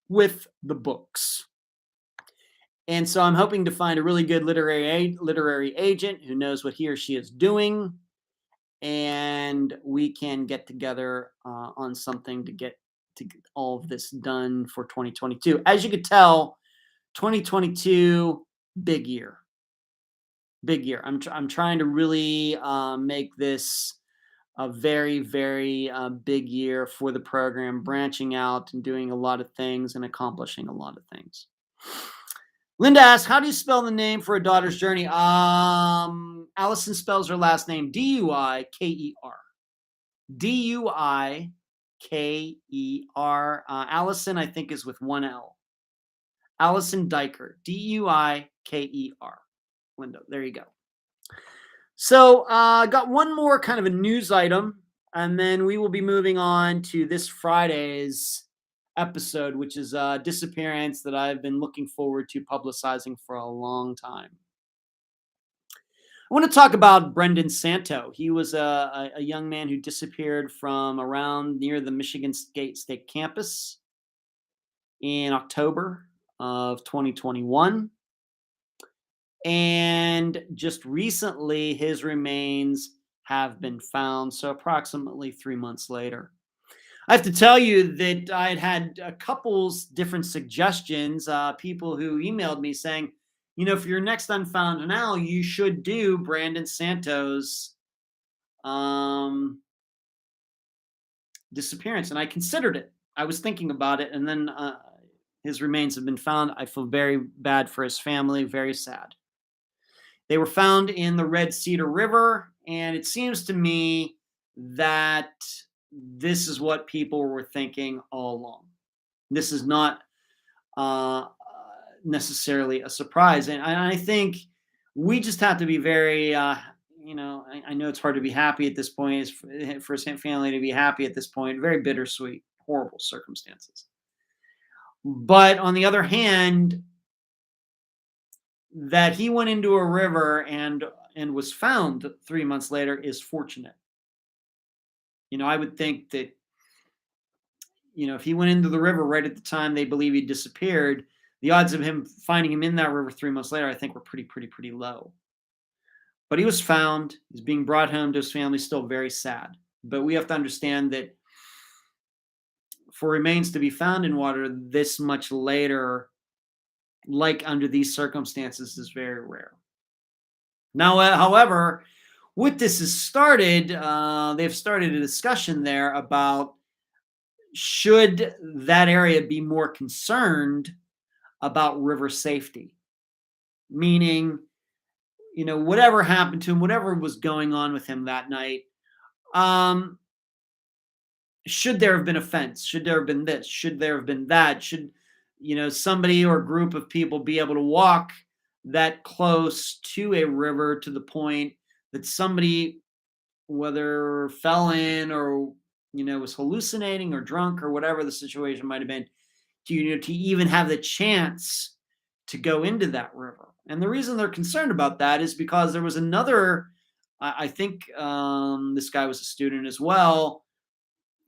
with the books. And so I'm hoping to find a really good literary agent who knows what he or she is doing, and we can get together on something to get all of this done for 2022. As you could tell, 2022, big year. Big year. I'm trying to really make this a very, very big year for the program, branching out and doing a lot of things and accomplishing a lot of things. Linda asks, how do you spell the name for a daughter's journey? Allison spells her last name D-U-I-K-E-R. D-U-I-K-E-R. Allison, I think, is with one L. Allison Diker. D-U-I-K-E-R. Linda, there you go. So I got one more kind of a news item, and then we will be moving on to this Friday's episode, which is a disappearance that I've been looking forward to publicizing for a long time. I want to talk about Brendan Santo. He was a young man who disappeared from around near the Michigan State campus in October of 2021. And just recently, his remains have been found. So approximately 3 months later. I have to tell you that I had a couple's different suggestions, people who emailed me saying, for your next Unfound Now, you should do Brandon Santos' disappearance. And I considered it. I was thinking about it. And then his remains have been found. I feel very bad for his family, very sad. They were found in the Red Cedar River, and it seems to me that this is what people were thinking all along. This is not necessarily a surprise, and I think we just have to be very, I know it's hard to be happy at this point, for his family to be happy at this point, very bittersweet, horrible circumstances. But on the other hand, that he went into a river and was found 3 months later is fortunate. I would think that, if he went into the river right at the time they believe he disappeared, the odds of him finding him in that river 3 months later, I think, were pretty low. But he was found. He's being brought home to his family, still very sad. But we have to understand that for remains to be found in water this much later, like under these circumstances, is very rare. Now, however, what this has started, they've started a discussion there about should that area be more concerned about river safety? Meaning, whatever happened to him, whatever was going on with him that night, um, should there have been a fence? Should there have been this? Should there have been that? Should, somebody or a group of people be able to walk that close to a river to the point that somebody, whether fell in or, was hallucinating or drunk or whatever the situation might have been, to even have the chance to go into that river? And the reason they're concerned about that is because there was another, I think this guy was a student as well,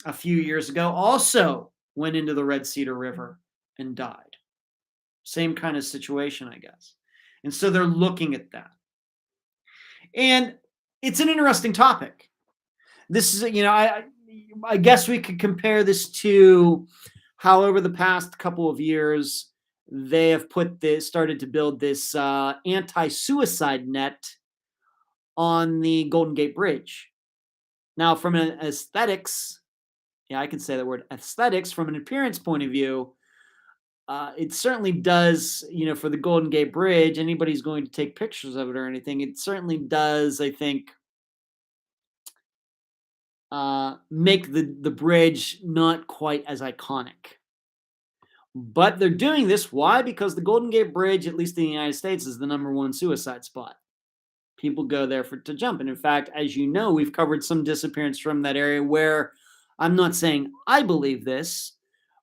a few years ago, also went into the Red Cedar River and died. Same kind of situation, I guess. And so they're looking at that. And it's an interesting topic. This is, I guess we could compare this to how over the past couple of years, they have started to build this anti-suicide net on the Golden Gate Bridge. Now, from an aesthetics, I can say that word, aesthetics, from an appearance point of view, it certainly does, for the Golden Gate Bridge, anybody's going to take pictures of it or anything, it certainly does, I think, make the bridge not quite as iconic. But they're doing this. Why? Because the Golden Gate Bridge, at least in the United States, is the #1 suicide spot. People go there to jump. And in fact, as you know, we've covered some disappearance from that area where I'm not saying I believe this,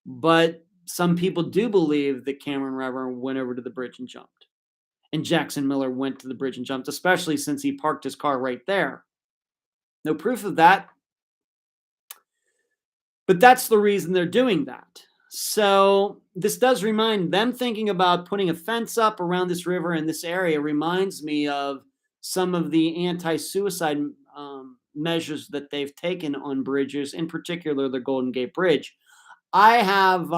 but some people do believe that Cameron Rever went over to the bridge and jumped. And Jackson Miller went to the bridge and jumped, especially since he parked his car right there. No proof of that. But that's the reason they're doing that. So this does remind them, thinking about putting a fence up around this river in this area reminds me of some of the anti-suicide measures that they've taken on bridges, in particular the Golden Gate Bridge. I have,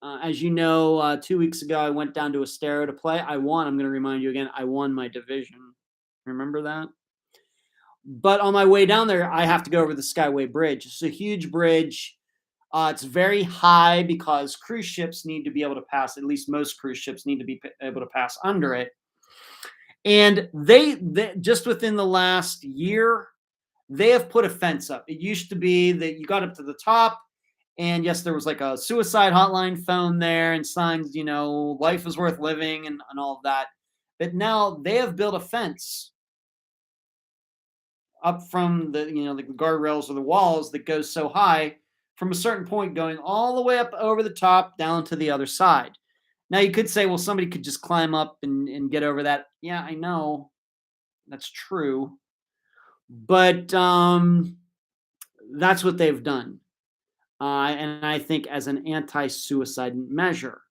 as you know, 2 weeks ago, I went down to Estero to play. I won. I'm going to remind you again, I won my division. Remember that? But on my way down there, I have to go over the Skyway Bridge. It's a huge bridge. It's very high because cruise ships need to be able to pass. At least most cruise ships need to be able to pass under it. And they just within the last year, they have put a fence up. It used to be that you got up to the top, and yes, there was like a suicide hotline phone there and signs, life is worth living and all of that. But now they have built a fence up from the, the guardrails or the walls that goes so high from a certain point going all the way up over the top down to the other side. Now you could say, well, somebody could just climb up and get over that. Yeah, I know. That's true. But that's what they've done. And I think as an anti-suicide measure.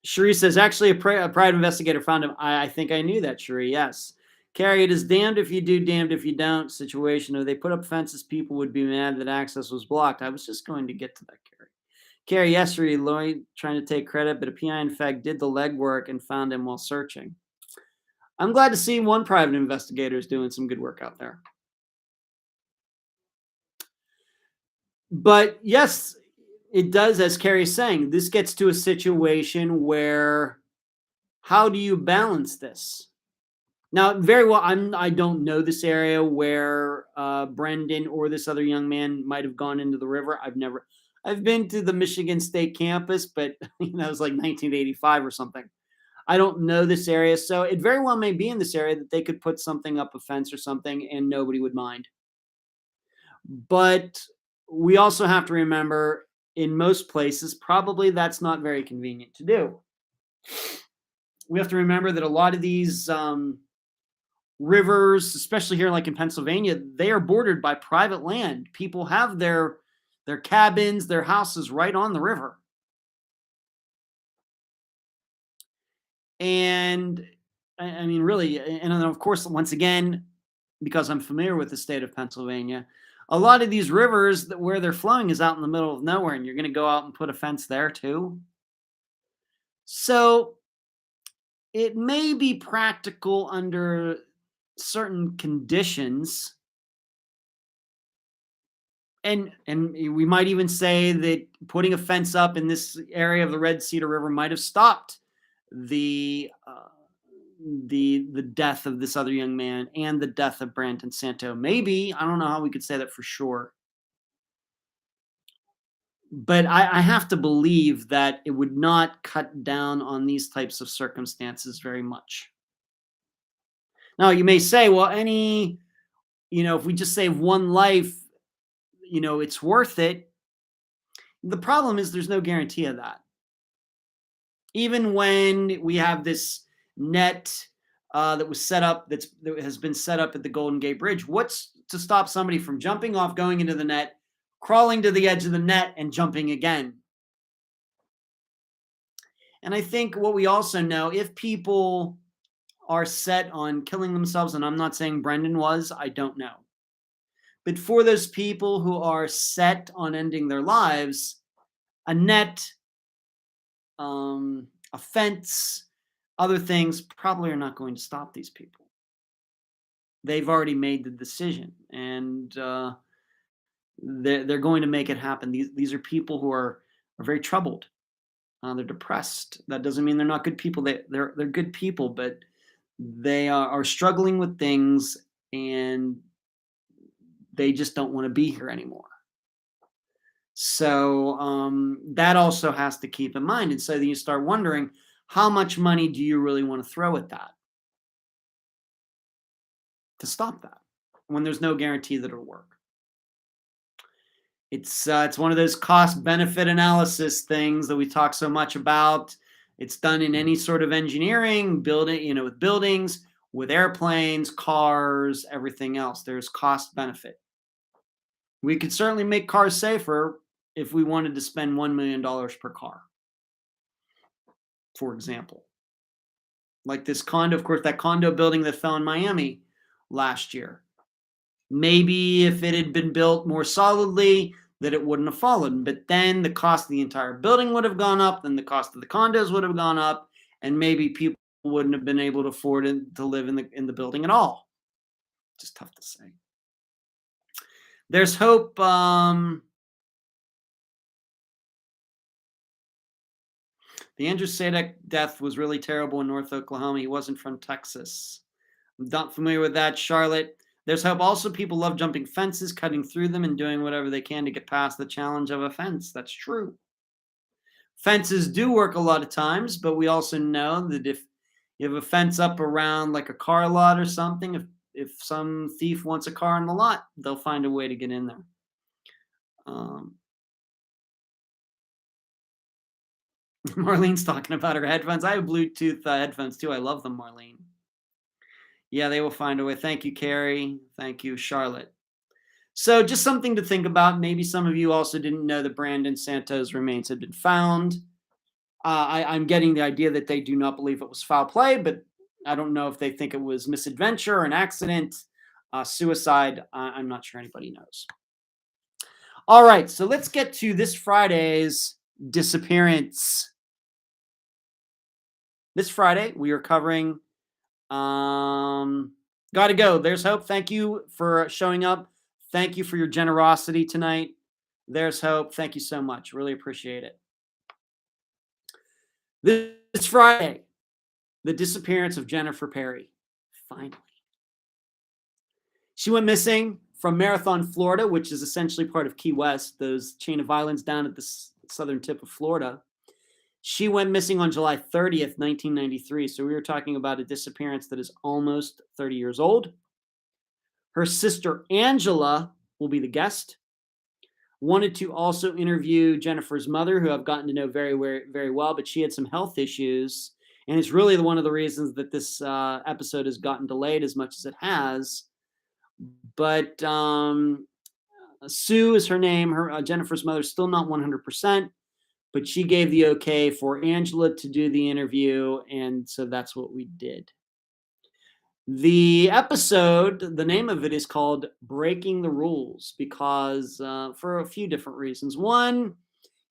Cherie says, actually, a private investigator found him. I think I knew that, Cherie. Yes. Carrie, it is damned if you do, damned if you don't situation. If they put up fences, people would be mad that access was blocked. I was just going to get to that, Carrie. Carrie, yes, Cherie, Lloyd trying to take credit, but a PI, in fact, did the legwork and found him while searching. I'm glad to see one private investigator is doing some good work out there. But yes, it does, as Carrie's saying, this gets to a situation where how do you balance this? Now, very well, I don't know this area where Brendan or this other young man might have gone into the river. I've been to the Michigan State campus, but it was like 1985 or something. I don't know this area, so it very well may be in this area that they could put something up, a fence or something, and nobody would mind. But we also have to remember, in most places, probably that's not very convenient to do. We have to remember that a lot of these rivers, especially here like in Pennsylvania, they are bordered by private land. People have their cabins, their houses right on the river. And I mean, really, and then of course, once again, because I'm familiar with the state of Pennsylvania, a lot of these rivers where they're flowing is out in the middle of nowhere, and you're going to go out and put a fence there too. So it may be practical under certain conditions. And we might even say that putting a fence up in this area of the Red Cedar River might have stopped the death of this other young man and the death of Brandon Santo. Maybe, I don't know how we could say that for sure. But I have to believe that it would not cut down on these types of circumstances very much. Now, you may say, well, if we just save one life, it's worth it. The problem is there's no guarantee of that. Even when we have this net that was set up, that has been set up at the Golden Gate Bridge, what's to stop somebody from jumping off, going into the net, crawling to the edge of the net, and jumping again? And I think what we also know, if people are set on killing themselves, and I'm not saying Brendan was, I don't know. But for those people who are set on ending their lives, a net, a fence, other things probably are not going to stop these people. They've already made the decision, and they're going to make it happen. These are people who are very troubled. They're depressed. That doesn't mean they're not good people. They're good people, but they are struggling with things, and they just don't want to be here anymore. So that also has to keep in mind. And so then you start wondering, how much money do you really want to throw at that to stop that when there's no guarantee that it'll work? It's one of those cost-benefit analysis things that we talk so much about. It's done in any sort of engineering, building, with buildings, with airplanes, cars, everything else. There's cost-benefit. We could certainly make cars safer if we wanted to spend $1 million per car, for example. Like this condo, of course, that condo building that fell in Miami last year. Maybe if it had been built more solidly, that it wouldn't have fallen. But then the cost of the entire building would have gone up, then the cost of the condos would have gone up, and maybe people wouldn't have been able to afford it to live in the building at all. Just tough to say. There's hope. The Andrew Sadek death was really terrible in North Oklahoma. He wasn't from Texas. I'm not familiar with that, Charlotte. There's hope. Also, people love jumping fences, cutting through them, and doing whatever they can to get past the challenge of a fence. That's true. Fences do work a lot of times, but we also know that if you have a fence up around like a car lot or something, if some thief wants a car in the lot, they'll find a way to get in there. Marlene's talking about her headphones. I have Bluetooth headphones too. I love them, Marlene. Yeah, they will find a way. Thank you, Carrie. Thank you, Charlotte. So just something to think about. Maybe some of you also didn't know that Brandon Santos' remains had been found. I'm getting the idea that they do not believe it was foul play, but I don't know if they think it was misadventure, an accident, suicide. I'm not sure anybody knows. All right, so let's get to this Friday's disappearance. This Friday, we are covering Gotta Go. There's Hope. Thank you for showing up. Thank you for your generosity tonight. There's Hope. Thank you so much. Really appreciate it. This Friday, the disappearance of Jennifer Perry. Finally. She went missing from Marathon, Florida, which is essentially part of Key West, those chain of islands down at the southern tip of Florida. She went missing on July 30th, 1993. So we were talking about a disappearance that is almost 30 years old. Her sister, Angela, will be the guest. Wanted to also interview Jennifer's mother, who I've gotten to know very, very, very well, but she had some health issues. And it's really one of the reasons that this episode has gotten delayed as much as it has. But Sue is her name. Her Jennifer's mother is still not 100%. But she gave the okay for Angela to do the interview, and so that's what we did. The episode, the name of it is called Breaking the Rules, because for a few different reasons. One,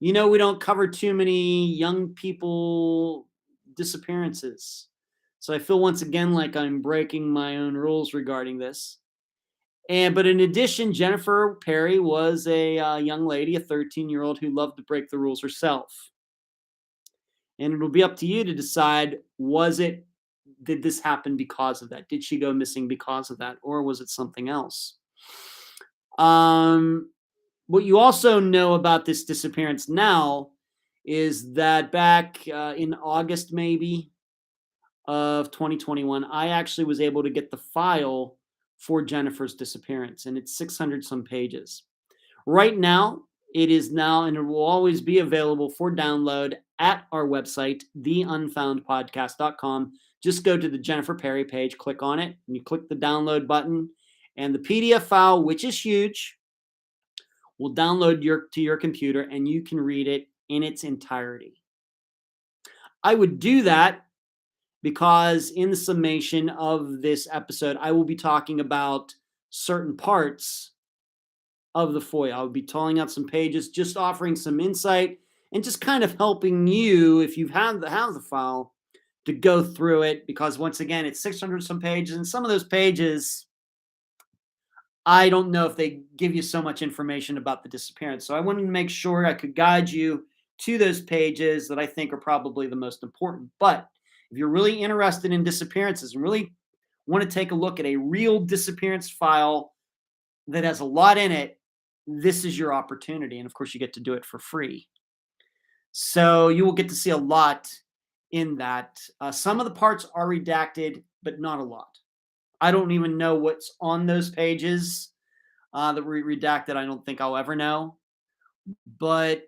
we don't cover too many young people disappearances. So I feel once again like I'm breaking my own rules regarding this. But in addition, Jennifer Perry was a young lady, a 13-year-old who loved to break the rules herself. And it'll be up to you to decide, did this happen because of that? Did she go missing because of that? Or was it something else? What you also know about this disappearance now is that back in August, maybe, of 2021, I actually was able to get the file for Jennifer's disappearance, and it's 600 some pages. Right now, it is now, and it will always be available for download at our website, theunfoundpodcast.com. Just go to the Jennifer Perry page, click on it, and you click the download button, and the PDF file, which is huge, will download to your computer, and you can read it in its entirety. I would do that because in the summation of this episode, I will be talking about certain parts of the FOIA. I'll be tolling out some pages, just offering some insight and just kind of helping you, if you've have the file, to go through it, because once again, it's 600 some pages, and some of those pages, I don't know if they give you so much information about the disappearance. So I wanted to make sure I could guide you to those pages that I think are probably the most important. But if you're really interested in disappearances and really want to take a look at a real disappearance file that has a lot in it, this is your opportunity. And of course, you get to do it for free. So you will get to see a lot in that. Some of the parts are redacted, but not a lot. I don't even know what's on those pages that were redacted. I don't think I'll ever know. But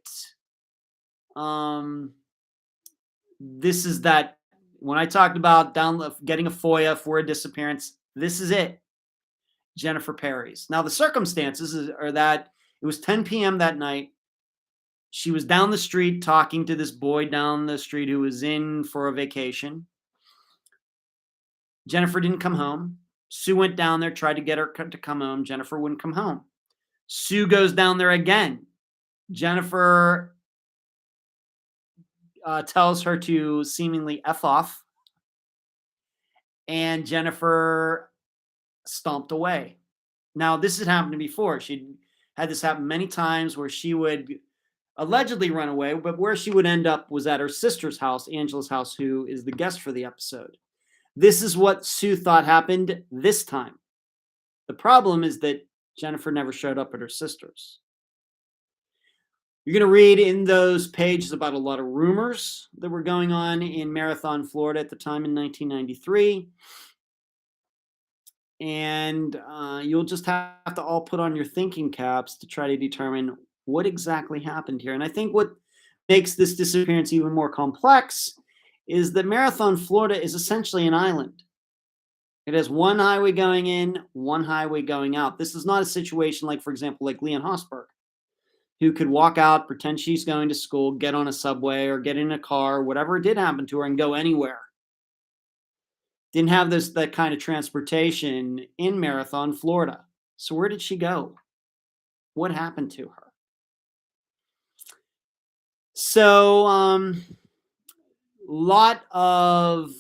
this is that. When I talked about getting a FOIA for a disappearance, this is it. Jennifer Perry's. Now, the circumstances are that it was 10 p.m. that night. She was down the street talking to this boy down the street who was in for a vacation. Jennifer didn't come home. Sue went down there, tried to get her to come home. Jennifer wouldn't come home. Sue goes down there again. Jennifer tells her to seemingly F off. And Jennifer stomped away. Now, this had happened before. She'd had this happen many times where she would allegedly run away, but where she would end up was at her sister's house, Angela's house, who is the guest for the episode. This is what Sue thought happened this time. The problem is that Jennifer never showed up at her sister's. You're going to read in those pages about a lot of rumors that were going on in Marathon, Florida at the time in 1993. And you'll just have to all put on your thinking caps to try to determine what exactly happened here. And I think what makes this disappearance even more complex is that Marathon, Florida is essentially an island. It has one highway going in, one highway going out. This is not a situation like, for example, like Leon Hosberg, who could walk out, pretend she's going to school, get on a subway or get in a car, whatever did happen to her, and go anywhere. Didn't have that kind of transportation in Marathon, Florida. So where did she go? What happened to her? So, lot of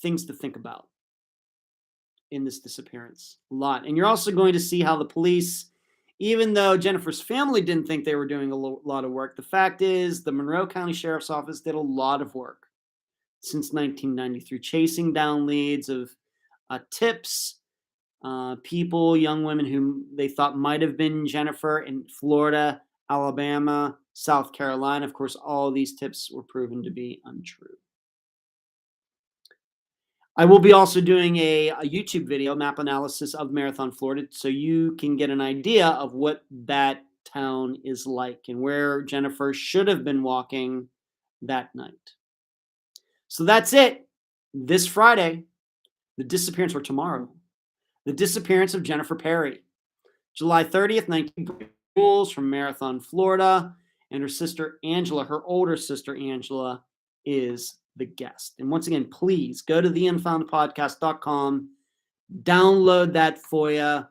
things to think about in this disappearance. A lot. And you're also going to see how the police, even though Jennifer's family didn't think they were doing a lot of work, the fact is the Monroe County Sheriff's Office did a lot of work since 1993, chasing down leads of tips, people, young women whom they thought might have been Jennifer in Florida, Alabama, South Carolina. Of course, all these tips were proven to be untrue. I will be also doing a YouTube video, map analysis of Marathon, Florida, so you can get an idea of what that town is like and where Jennifer should have been walking that night. So that's it. This Friday, the disappearance, or tomorrow, the disappearance of Jennifer Perry. July 30th, 19 rules from Marathon, Florida, and her sister Angela, her older sister Angela, is the guest. And once again, please go to theunfoundpodcast.com, download that FOIA,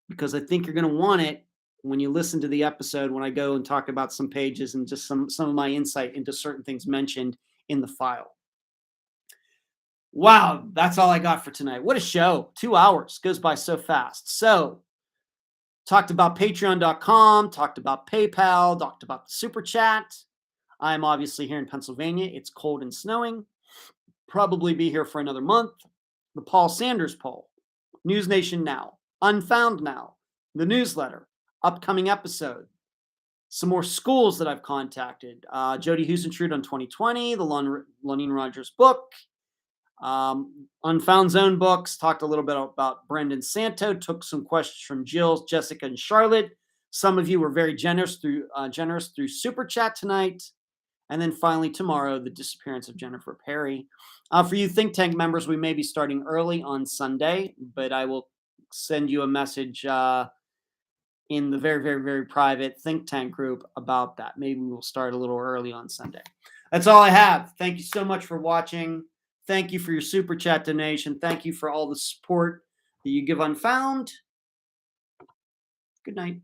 because I think you're going to want it when you listen to the episode when I go and talk about some pages and just some of my insight into certain things mentioned in the file. Wow, that's all I got for tonight. What a show. 2 hours goes by so fast. So, talked about patreon.com, talked about PayPal, talked about the super chat. I'm obviously here in Pennsylvania. It's cold and snowing. Probably be here for another month. The Paul Sanders poll, News Nation Now, Unfound Now, the newsletter, upcoming episode, some more schools that I've contacted. Jody Husentrud on 2020, the Lonine Rogers book, Unfound Zone books, talked a little bit about Brendan Santo, took some questions from Jill, Jessica, and Charlotte. Some of you were very generous through Super Chat tonight. And then finally tomorrow, the disappearance of Jennifer Perry. For you Think Tank members, we may be starting early on Sunday, but I will send you a message in the very, very, very private Think Tank group about that. Maybe we'll start a little early on Sunday. That's all I have. Thank you so much for watching. Thank you for your super chat donation. Thank you for all the support that you give Unfound. Good night.